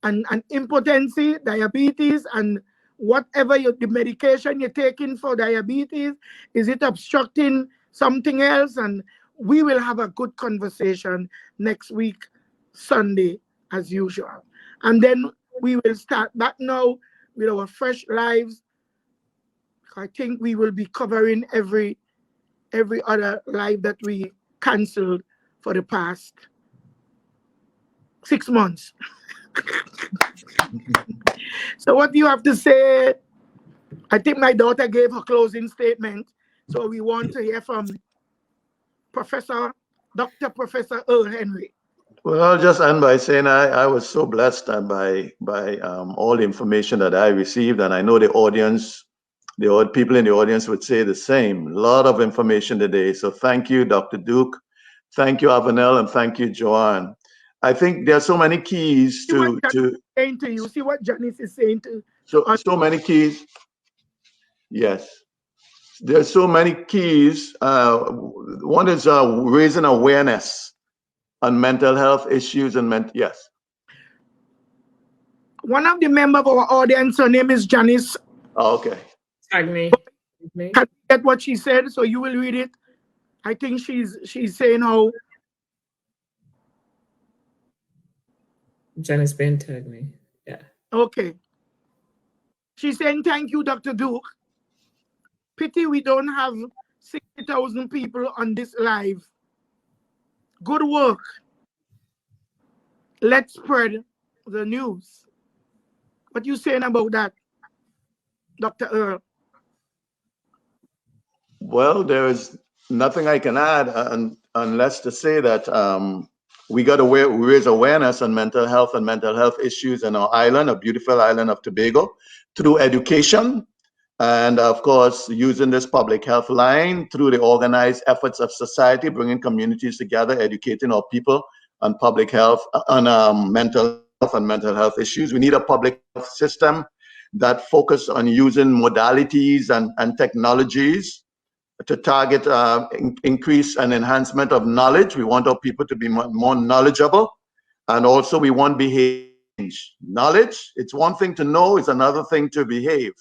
and impotency, diabetes, and whatever the medication you're taking for diabetes, is it obstructing something else? And we will have a good conversation next week, Sunday, as usual. And then we will start back now with our fresh lives. I think we will be covering every other live that we canceled for the past 6 months. So what do you have to say? I think my daughter gave her closing statement. So we want to hear from Professor Earl Henry. Well, I'll just end by saying I was so blessed by all the information that I received, and I know the audience, the people in the audience would say the same. A lot of information today. So thank you, Dr. Duke. Thank you, Avenel, and thank you, Joanne. I think there are so many keys to you. See what Janice is saying to so many keys. Yes. There's so many keys. One is raising awareness on mental health issues and yes. One of the members of our audience, her name is Janice. Oh, okay. Tag me. Can you get what she said? So you will read it. I think she's saying how. Janice Ben tagged me. Yeah. Okay. She's saying thank you, Dr. Duke. Pity we don't have 60,000 people on this live. Good work. Let's spread the news. What you saying about that, Dr. Earl? Well, there is nothing I can add unless to say that we got to raise awareness on mental health and mental health issues in our island, a beautiful island of Tobago, through education. And of course, using this public health line through the organized efforts of society, bringing communities together, educating our people on public health, on mental health and mental health issues. We need a public health system that focus on using modalities and technologies to target increase and enhancement of knowledge. We want our people to be more knowledgeable, and also we want behavior. Knowledge, it's one thing to know, it's another thing to behave.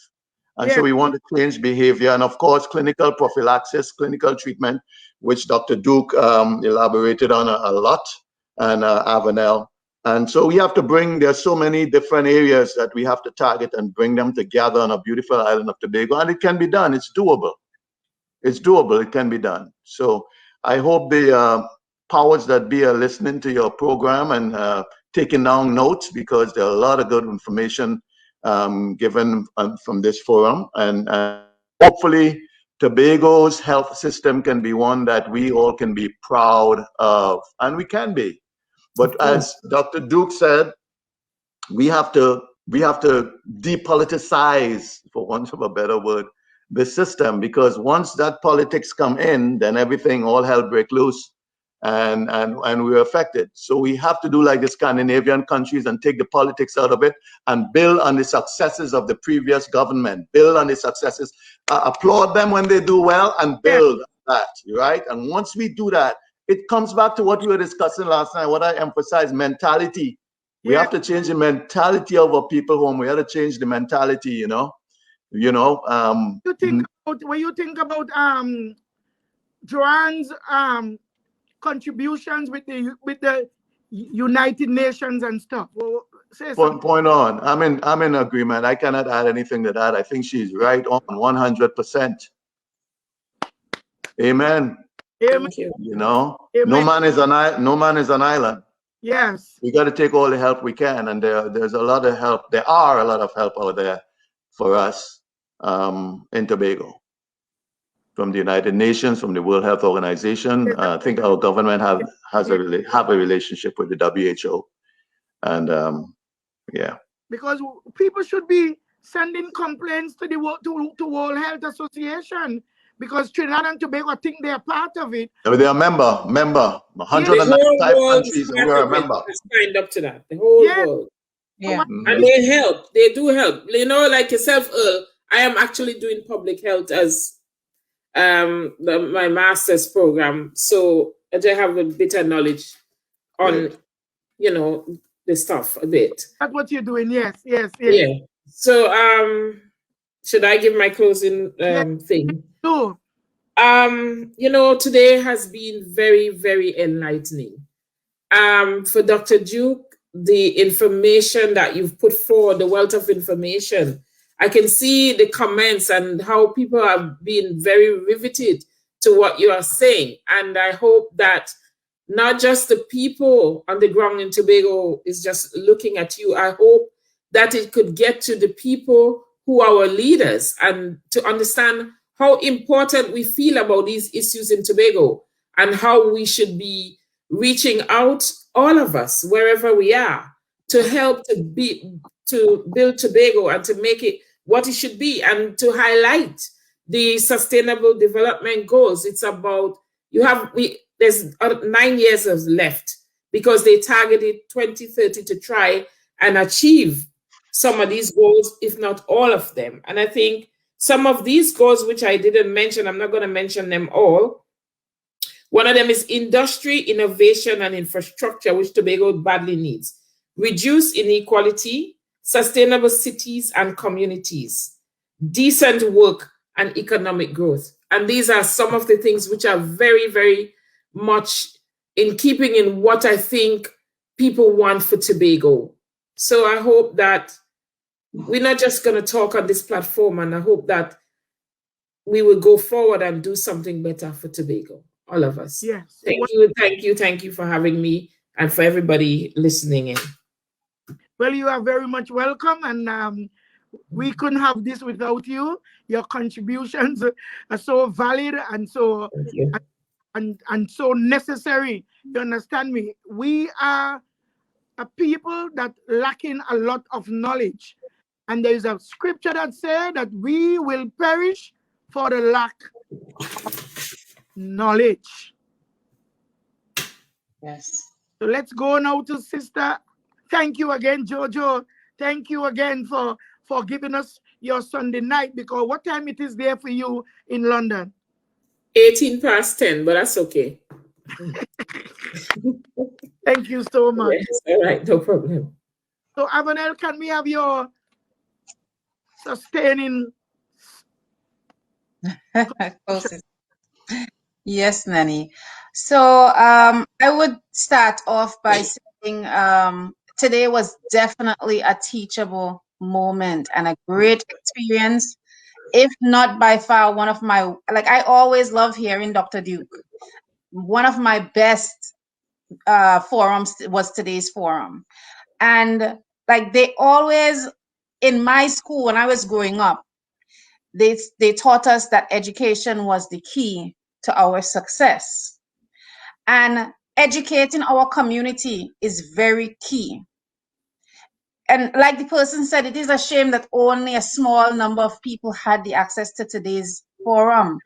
And so we want to change behavior, and of course, clinical prophylaxis, clinical treatment, which Dr. Duke elaborated on a lot, and Avenel. And so we have to there's so many different areas that we have to target and bring them together on a beautiful island of Tobago, and it can be done. It's doable. It's doable. It can be done. So I hope the powers that be are listening to your program and taking down notes, because there are a lot of good information given from this forum, and hopefully Tobago's health system can be one that we all can be proud of, and we can be. But as Dr. Duke said, we have to depoliticize, for want of a better word, the system, because once that politics come in, then everything, all hell break loose, and we're affected. So we have to do like the Scandinavian countries and take the politics out of it and build on the successes of the previous government, build on the successes, applaud them when they do well, and build that, right? And once we do that, it comes back to what we were discussing last night, what I emphasized, mentality. We have to change the mentality of our people home. We have to change the mentality, you know. When you think about Joanne's contributions with the United Nations and stuff. Well, point on. I'm in agreement. I cannot add anything to that. I think she's right on 100%. Amen. Thank you. You know, Amen. No man is an island. Yes. We got to take all the help we can, and there's a lot of help. There are a lot of help out there for us in Tobago, from the United Nations, from the World Health Organization. I think our government has a relationship with the WHO, and because people should be sending complaints to the World Health Association, because Trinidad and Tobago think they are part of it. They are member, 195 countries, and we are a member. Signed up to that, the whole world. Yeah. And they help. They do help. You know, like yourself, Earl, I am actually doing public health as my master's program. So I do have a bit of knowledge on, the stuff a bit. That's what you're doing, yes. Yeah. So should I give my closing thing? Sure. Today has been very, very enlightening. For Dr. Duke, the information that you've put forward, the wealth of information, I can see the comments and how people have been very riveted to what you are saying. And I hope that not just the people on the ground in Tobago is just looking at you. I hope that it could get to the people who are our leaders, and to understand how important we feel about these issues in Tobago, and how we should be reaching out, all of us, wherever we are, to help to build Tobago and to make it what it should be, and to highlight the Sustainable Development Goals. It's about, there's 9 years left, because they targeted 2030 to try and achieve some of these goals, if not all of them. And I think some of these goals, which I didn't mention, I'm not going to mention them all. One of them is industry, innovation, and infrastructure, which Tobago badly needs. Reduce inequality, sustainable cities and communities, decent work, and economic growth. And these are some of the things which are very, very much in keeping in what I think people want for Tobago. So I hope that we're not just going to talk on this platform, and I hope that we will go forward and do something better for Tobago, all of us. Yes. Thank you for having me, and for everybody listening in. Well, you are very much welcome, and we couldn't have this without you. Your contributions are so valid and so and so necessary. You understand me? We are a people that lacking a lot of knowledge. And there is a scripture that says that we will perish for the lack of knowledge. Yes. So let's go now to Sister. Thank you again, Jojo. Thank you again for for giving us your Sunday night, because what time it is there for you in London? 10:18, but that's okay. Thank you so much. Yes, all right, no problem. So, Avenel, can we have your sustaining? Yes, Nanny. So I would start off by saying today was definitely a teachable moment and a great experience, if not by far one of my, like, I always love hearing Dr. Duke. One of my best forums was today's forum. And like they always, in my school when I was growing up, they taught us that education was the key to our success. And educating our community is very key. And like the person said, it is a shame that only a small number of people had the access to today's forum.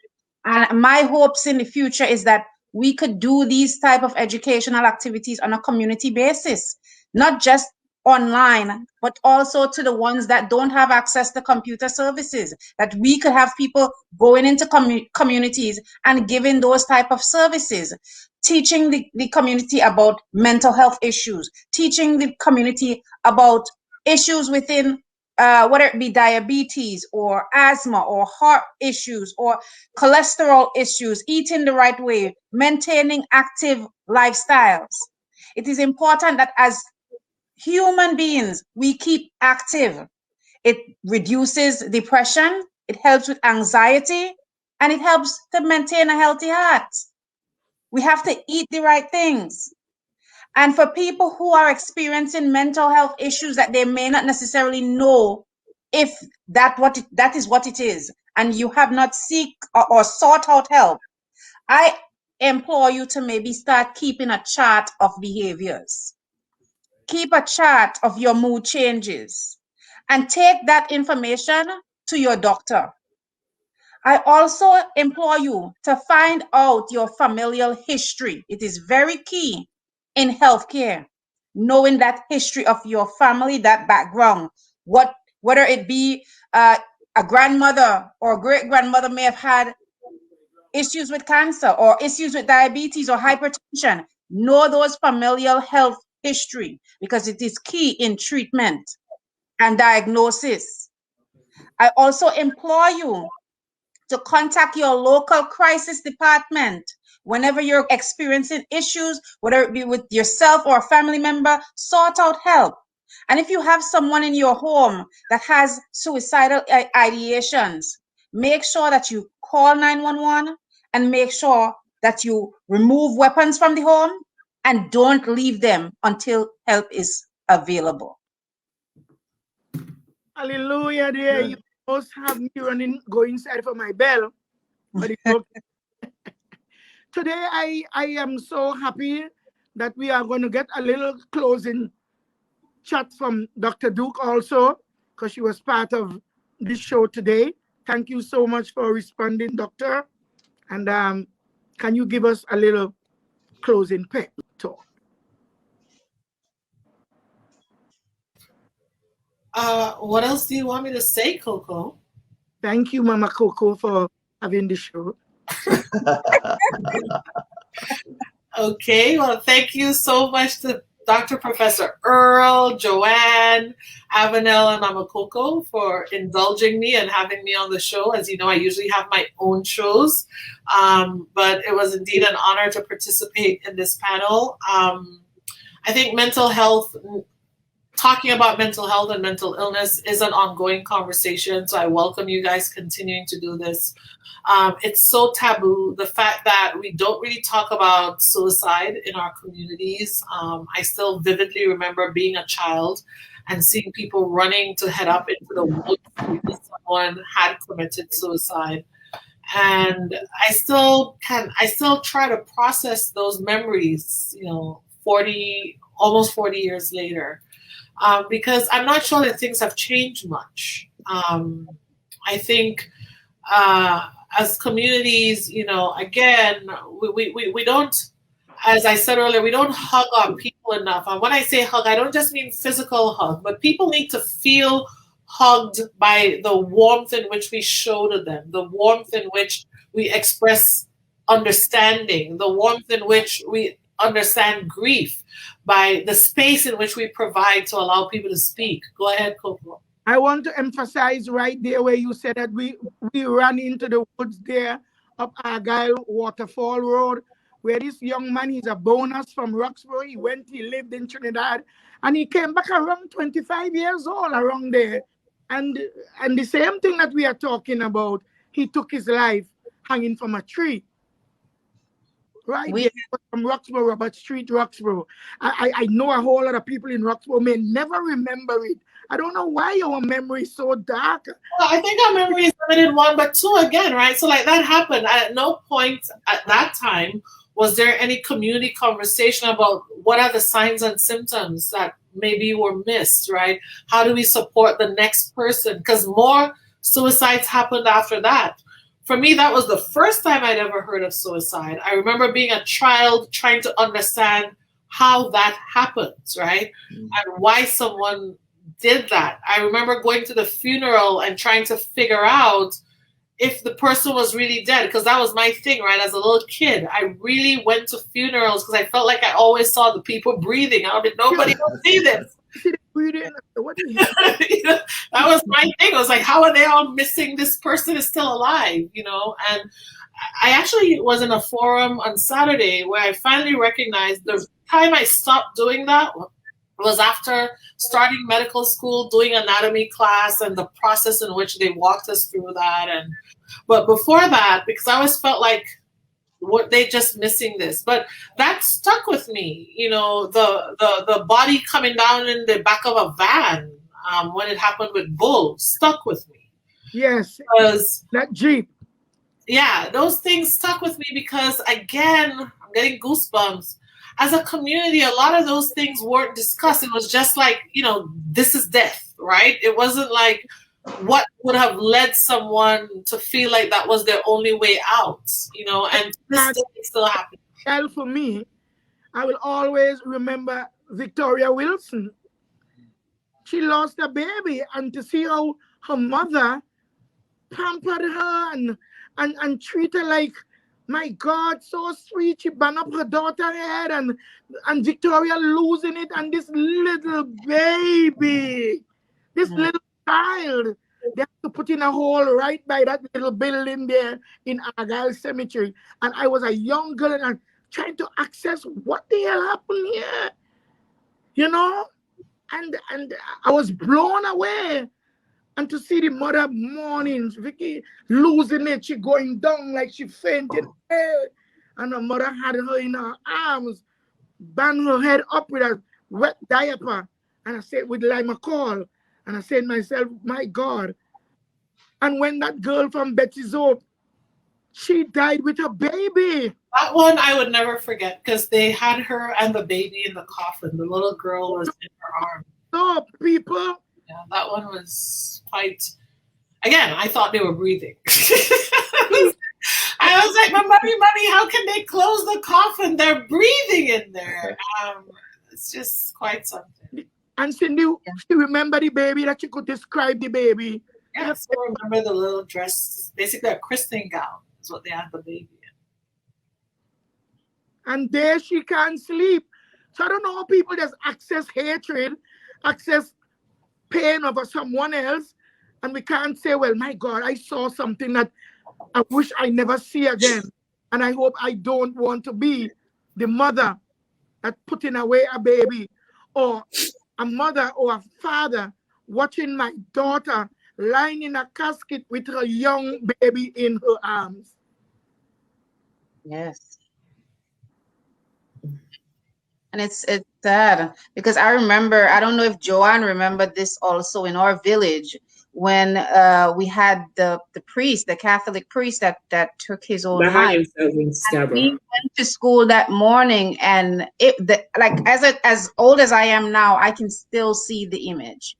And my hopes in the future is that we could do these type of educational activities on a community basis, not just online, but also to the ones that don't have access to computer services, that we could have people going into communities and giving those type of services, teaching the community about mental health issues, teaching the community about issues within whether it be diabetes or asthma or heart issues or cholesterol issues, eating the right way, maintaining active lifestyles. It is important that as human beings, we keep active. It reduces depression, it helps with anxiety, and it helps to maintain a healthy heart. We have to eat the right things. And for people who are experiencing mental health issues that they may not necessarily know if that is what it is, and you have not seek or sought out help, I implore you to maybe start keeping a chart of behaviors. Keep a chart of your mood changes and take that information to your doctor. I also implore you to find out your familial history. It is very key in healthcare, knowing that history of your family, that background, whether it be a grandmother or great-grandmother may have had issues with cancer or issues with diabetes or hypertension. Know those familial health history because it is key in treatment and diagnosis. I also implore you to contact your local crisis department whenever you're experiencing issues, whether it be with yourself or a family member, sort out help. And if you have someone in your home that has suicidal ideations, make sure that you call 911 and make sure that you remove weapons from the home and don't leave them until help is available. Hallelujah, dear. You must have me go inside for my bell. But it's okay. Today, I am so happy that we are going to get a little closing chat from Dr. Duke also, because she was part of this show today. Thank you so much for responding, Doctor. And can you give us a little closing pep talk? What else do you want me to say, Coco? Thank you, Mama Coco, for having the show. Okay, well, thank you so much to Dr. Professor Earl, Joanne, Avenel, and Mama Coco for indulging me and having me on the show. As you know, I usually have my own shows, but it was indeed an honor to participate in this panel. I think mental health, talking about mental health and mental illness is an ongoing conversation, so I welcome you guys continuing to do this. It's so taboo, the fact that we don't really talk about suicide in our communities. I still vividly remember being a child and seeing people running to head up into the woods because someone had committed suicide. And I still try to process those memories, you know, almost 40 years later. Because I'm not sure that things have changed much. I think as communities, you know, again, we don't, as I said earlier, we don't hug our people enough. And when I say hug, I don't just mean physical hug, but people need to feel hugged by the warmth in which we show to them, the warmth in which we express understanding, the warmth in which we understand grief, by the space in which we provide to allow people to speak. Go ahead, Coco. I want to emphasize right there where you said that we ran into the woods there up Argyle Waterfall Road, where this young man, he's a bonus from Roxborough. He lived in Trinidad, and he came back around 25 years old around there. And the same thing that we are talking about, he took his life hanging from a tree. Right, from Roxborough, but Street Roxborough. I know a whole lot of people in Roxborough may never remember it. I don't know why your memory is so dark. Well, I think our memory is limited, one, but two again, right? So like that happened. At no point at that time was there any community conversation about what are the signs and symptoms that maybe were missed, right? How do we support the next person? Because more suicides happened after that. For me, that was the first time I'd ever heard of suicide. I remember being a child trying to understand how that happens, right? And why someone did that. I remember going to the funeral and trying to figure out if the person was really dead, because that was my thing, right? As a little kid, I really went to funerals because I felt like I always saw the people breathing. I did nobody would see this. That was my thing. I was like, how are they all missing? This person is still alive, you know? And I actually was in a forum on Saturday where I finally recognized the time I stopped doing that was after starting medical school, doing anatomy class and the process in which they walked us through that. But before that, because I always felt like, what they just missing this, but that stuck with me. You know, the body coming down in the back of a van when it happened with Bull stuck with me. Yes, because that Jeep. Yeah, those things stuck with me because again, I'm getting goosebumps. As a community, a lot of those things weren't discussed. It was just like, you know, this is death, right? It wasn't like what would have led someone to feel like that was their only way out, you know, and this still happens. And for me, I will always remember Victoria Wilson. She lost a baby, and to see how her mother pampered her and treated her like, my God, so sweet. She banged up her daughter's head, and Victoria losing it, and this little baby, this little child, they have to put in a hole right by that little building there in Argyle Cemetery. And I was a young girl and trying to access what the hell happened here, you know? And I was blown away. And to see the mother mourning, Vicky losing it, she going down like she fainted. And her mother had her in her arms, banged her head up with a wet diaper. And I said, with Lima Call. And I said to myself, my God. And when that girl from Betsy's Hope, she died with her baby. That one I would never forget because they had her and the baby in the coffin. The little girl was in her arms. So people. Yeah, that one was quite, again, I thought they were breathing. I was like, mommy, how can they close the coffin? They're breathing in there. It's just quite something. And Cindy, you remember the baby, that you could describe the baby? Yeah, I still remember the little dress, basically a christening gown is what they had the baby in. And there she can't sleep. So I don't know how people just access hatred, access pain over someone else, and we can't say, well, my God, I saw something that I wish I never see again. And I hope I don't want to be the mother that putting away a baby, or a mother or a father watching my daughter lying in a casket with her young baby in her arms. Yes. And it's sad because I remember, I don't know if Joanne remembered this also in our village when we had the priest, the Catholic priest that took his own life. And we went to school that morning, and as old as I am now, I can still see the image.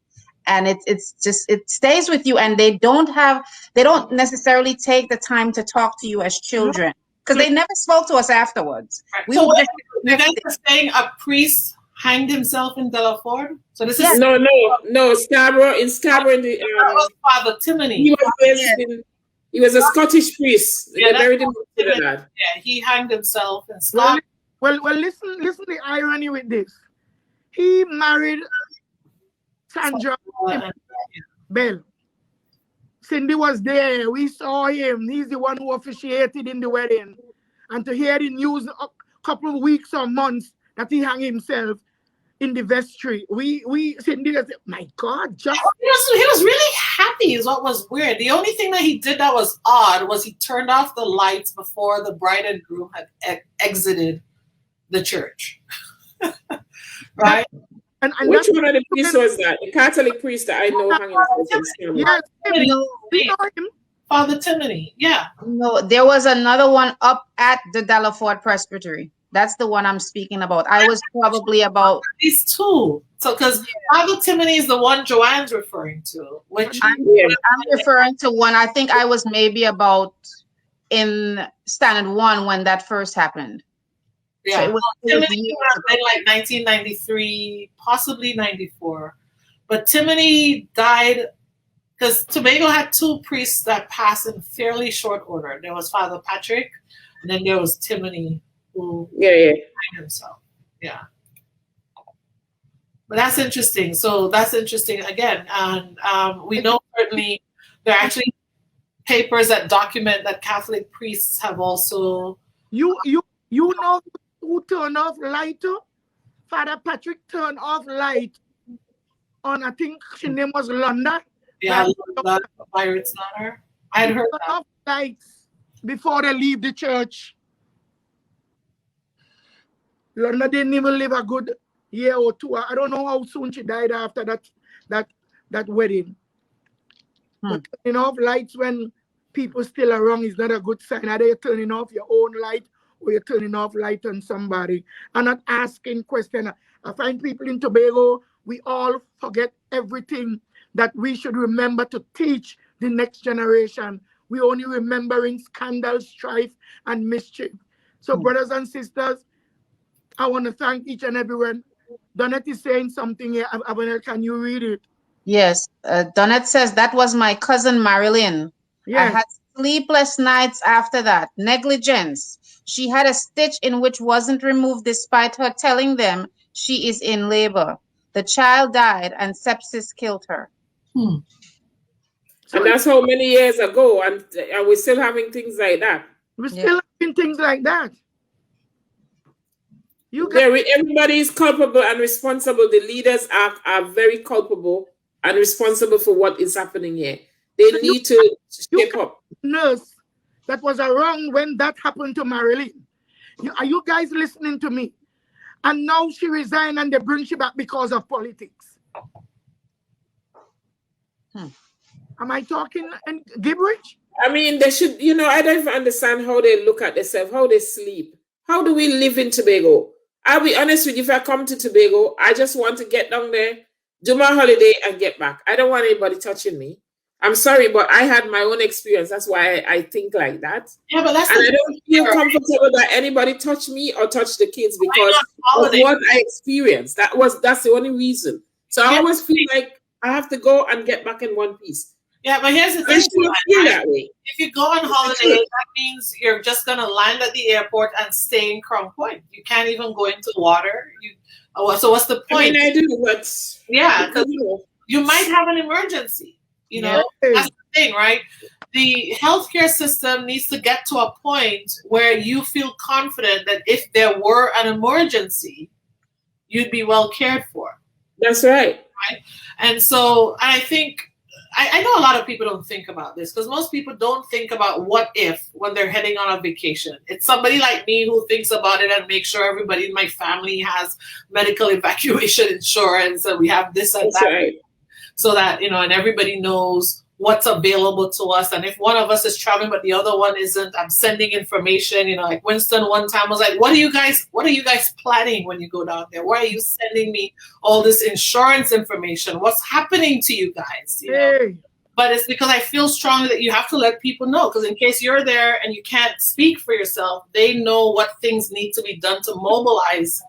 And it's just, it stays with you, and they don't necessarily take the time to talk to you as children because they never spoke to us afterwards. Right. So you guys are saying a priest hanged himself in Delaford. So this is no Scarborough in the that was Father Timony. He was a Scottish priest. Yeah, they buried him in Trinidad. Yeah, he hanged himself and stuff. Well, listen the irony with this. He married Sandra Bell. Cindy was there. We saw him. He's the one who officiated in the wedding. And to hear the news a couple of weeks or months that he hung himself in the vestry, Cindy said, my God, just he was really happy is what was weird. The only thing that he did that was odd was he turned off the lights before the bride and groom had exited the church. Right? And which one of the priests was that? The Catholic priest that I know hanging himself. Yes, Father Timony. Yeah. No, there was another one up at the Delaford Presbytery. That's the one I'm speaking about. I was probably about these two. So, because Father Timony is the one Joanne's referring to, which I'm referring to one. I think I was maybe about in Standard 1 when that first happened. Yeah, so Timony would have been like 1993, possibly 94. But Timony died because Tobago had two priests that passed in fairly short order. There was Father Patrick, and then there was Timony, who hanged himself. Yeah. But that's interesting. So that's interesting again. And we know certainly there are actually papers that document that Catholic priests have also. You know who turned off light? Father Patrick turned off light on, I think her name was Londa. Yeah, Londa, Pirate's daughter. I had heard that. Off lights before they leave the church. Londa didn't even live a good year or two. I don't know how soon she died after that wedding. But turning off lights when people still around is not a good sign. Either you're turning off your own light or you're turning off light on somebody and not asking questions. I find people in Tobago, we all forget everything that we should remember to teach the next generation. We only remembering scandal, strife, and mischief. So brothers and sisters, I want to thank each and everyone. Donette is saying something here. Avenel, can you read it? Yes. Donette says, that was my cousin Marilyn. Yes. I had sleepless nights after that. Negligence. She had a stitch in which wasn't removed despite her telling them she is in labor. The child died and sepsis killed her. And that's how many years ago, and we're still having things like that. We're still having things like that. Everybody is culpable and responsible. The leaders are very culpable and responsible for what is happening here. They need to step up. Nurse that was around when that happened to Marilyn. Are you guys listening to me? And now she resigned and they bring she back because of politics. Am I talking gibberish? I mean, they should, I don't even understand how they look at themselves, how they sleep. How do we live in Tobago? I'll be honest with you, if I come to Tobago, I just want to get down there, do my holiday and get back. I don't want anybody touching me. I'm sorry, but I had my own experience. That's why I think like that. Yeah, but that's and I don't feel comfortable that anybody touch me or touch the kids because of what I experienced. That's the only reason. So I always feel like I have to go and get back in one piece. Yeah, but here's the thing. If you go on holiday, that means you're just gonna land at the airport and stay in Crown Point. You can't even go into the water. So what's the point? I mean, I do, but because you might have an emergency. That's the thing, right? The healthcare system needs to get to a point where you feel confident that if there were an emergency, you'd be well cared for. That's right. Right? And so I think, I know a lot of people don't think about this because most people don't think about what if when they're heading on a vacation. It's somebody like me who thinks about it and makes sure everybody in my family has medical evacuation insurance and we have this and That's that. Right. So that, and everybody knows what's available to us. And if one of us is traveling, but the other one isn't, I'm sending information, like Winston one time was like, what are you guys planning when you go down there? Why are you sending me all this insurance information? What's happening to you guys? But it's because I feel strongly that you have to let people know, because in case you're there and you can't speak for yourself, they know what things need to be done to mobilize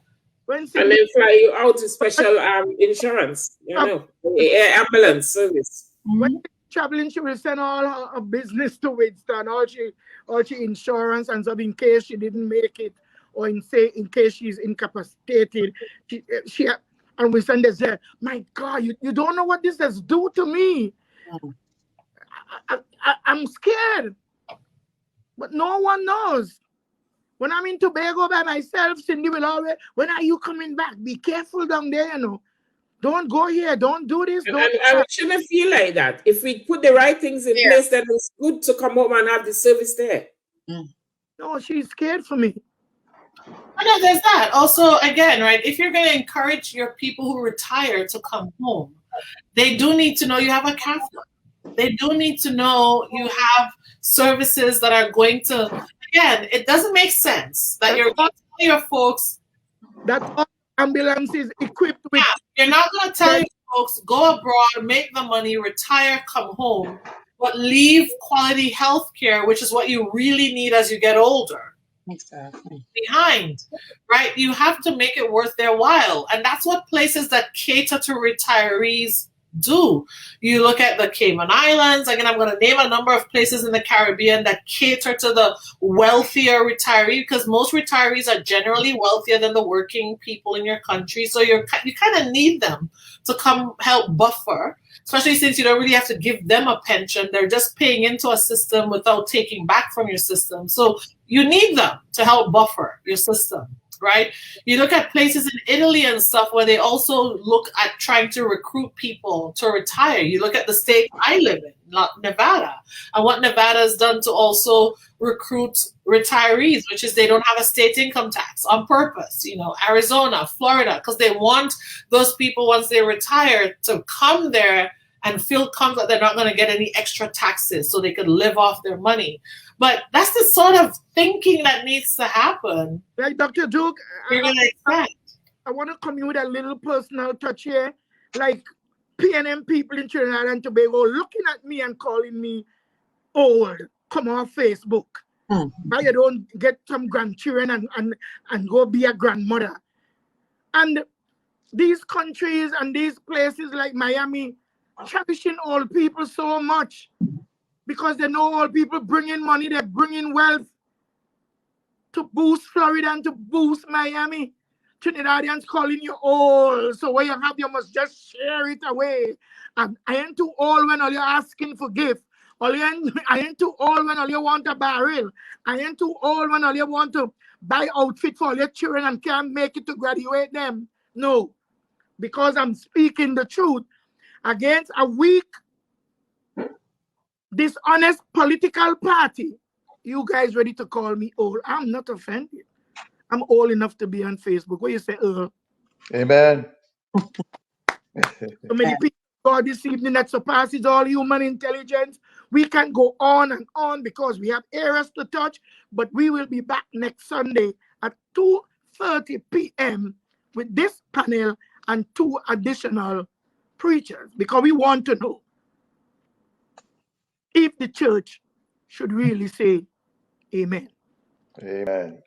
And then fly you out to special insurance, ambulance service. When traveling, she will send all her business to Winston, all she insurance, and so in case she didn't make it, or in case she's incapacitated, she and Winston they say, my God, you don't know what this has do to me. I'm scared, but no one knows. When I'm in Tobago by myself, Cindy will always, when are you coming back? Be careful down there, you know. Don't go here. Don't do this. And we shouldn't feel like that. If we put the right things in place, then it's good to come home and have the service there. No, she's scared for me. No, there's that. Also, again, right, if you're going to encourage your people who retire to come home, they do need to know you have a Catholic. They do need to know you have services that are going to, again, it doesn't make sense that you're going to tell your folks that all ambulances equipped with. Yeah, you're not going to tell your folks, go abroad, make the money, retire, come home, but leave quality health care, which is what you really need as you get older. Exactly. Behind, right? You have to make it worth their while. And that's what places that cater to retirees do. You look at the Cayman Islands. Again, I'm going to name a number of places in the Caribbean that cater to the wealthier retiree, because most retirees are generally wealthier than the working people in your country. So you kind of need them to come help buffer, especially since you don't really have to give them a pension. They're just paying into a system without taking back from your system. So you need them to help buffer your system. Right? You look at places in Italy and stuff where they also look at trying to recruit people to retire. You look at the state I live in, Nevada, and what Nevada has done to also recruit retirees, which is they don't have a state income tax on purpose. You know, Arizona, Florida, because they want those people once they retire to come there and feel confident they're not going to get any extra taxes so they could live off their money. But that's the sort of thinking that needs to happen. Like Dr. Duke, I want to come in with a little personal touch here. Like PNM people in Trinidad and Tobago looking at me and calling me old. Come on Facebook. Why you don't get some grandchildren and go be a grandmother? And these countries and these places like Miami cherishing old people so much because they know old people bring in money, they bring in wealth to boost Florida and to boost Miami. Trinidadians calling you old, so what you have, you must just share it away. And I ain't too old when all you're asking for gift. I ain't too old when all you want a barrel. I ain't too old when all you want to buy outfit for all your children and can't make it to graduate them. No, because I'm speaking the truth against a weak, dishonest political party. You guys ready to call me old? I'm not offended. I'm old enough to be on Facebook. What you say, Earl? Amen. So many people God this evening that surpasses all human intelligence. We can go on and on because we have areas to touch, but we will be back next Sunday at 2:30 p.m. with this panel and 2 additional preachers because we want to know if the church should really say amen. Amen.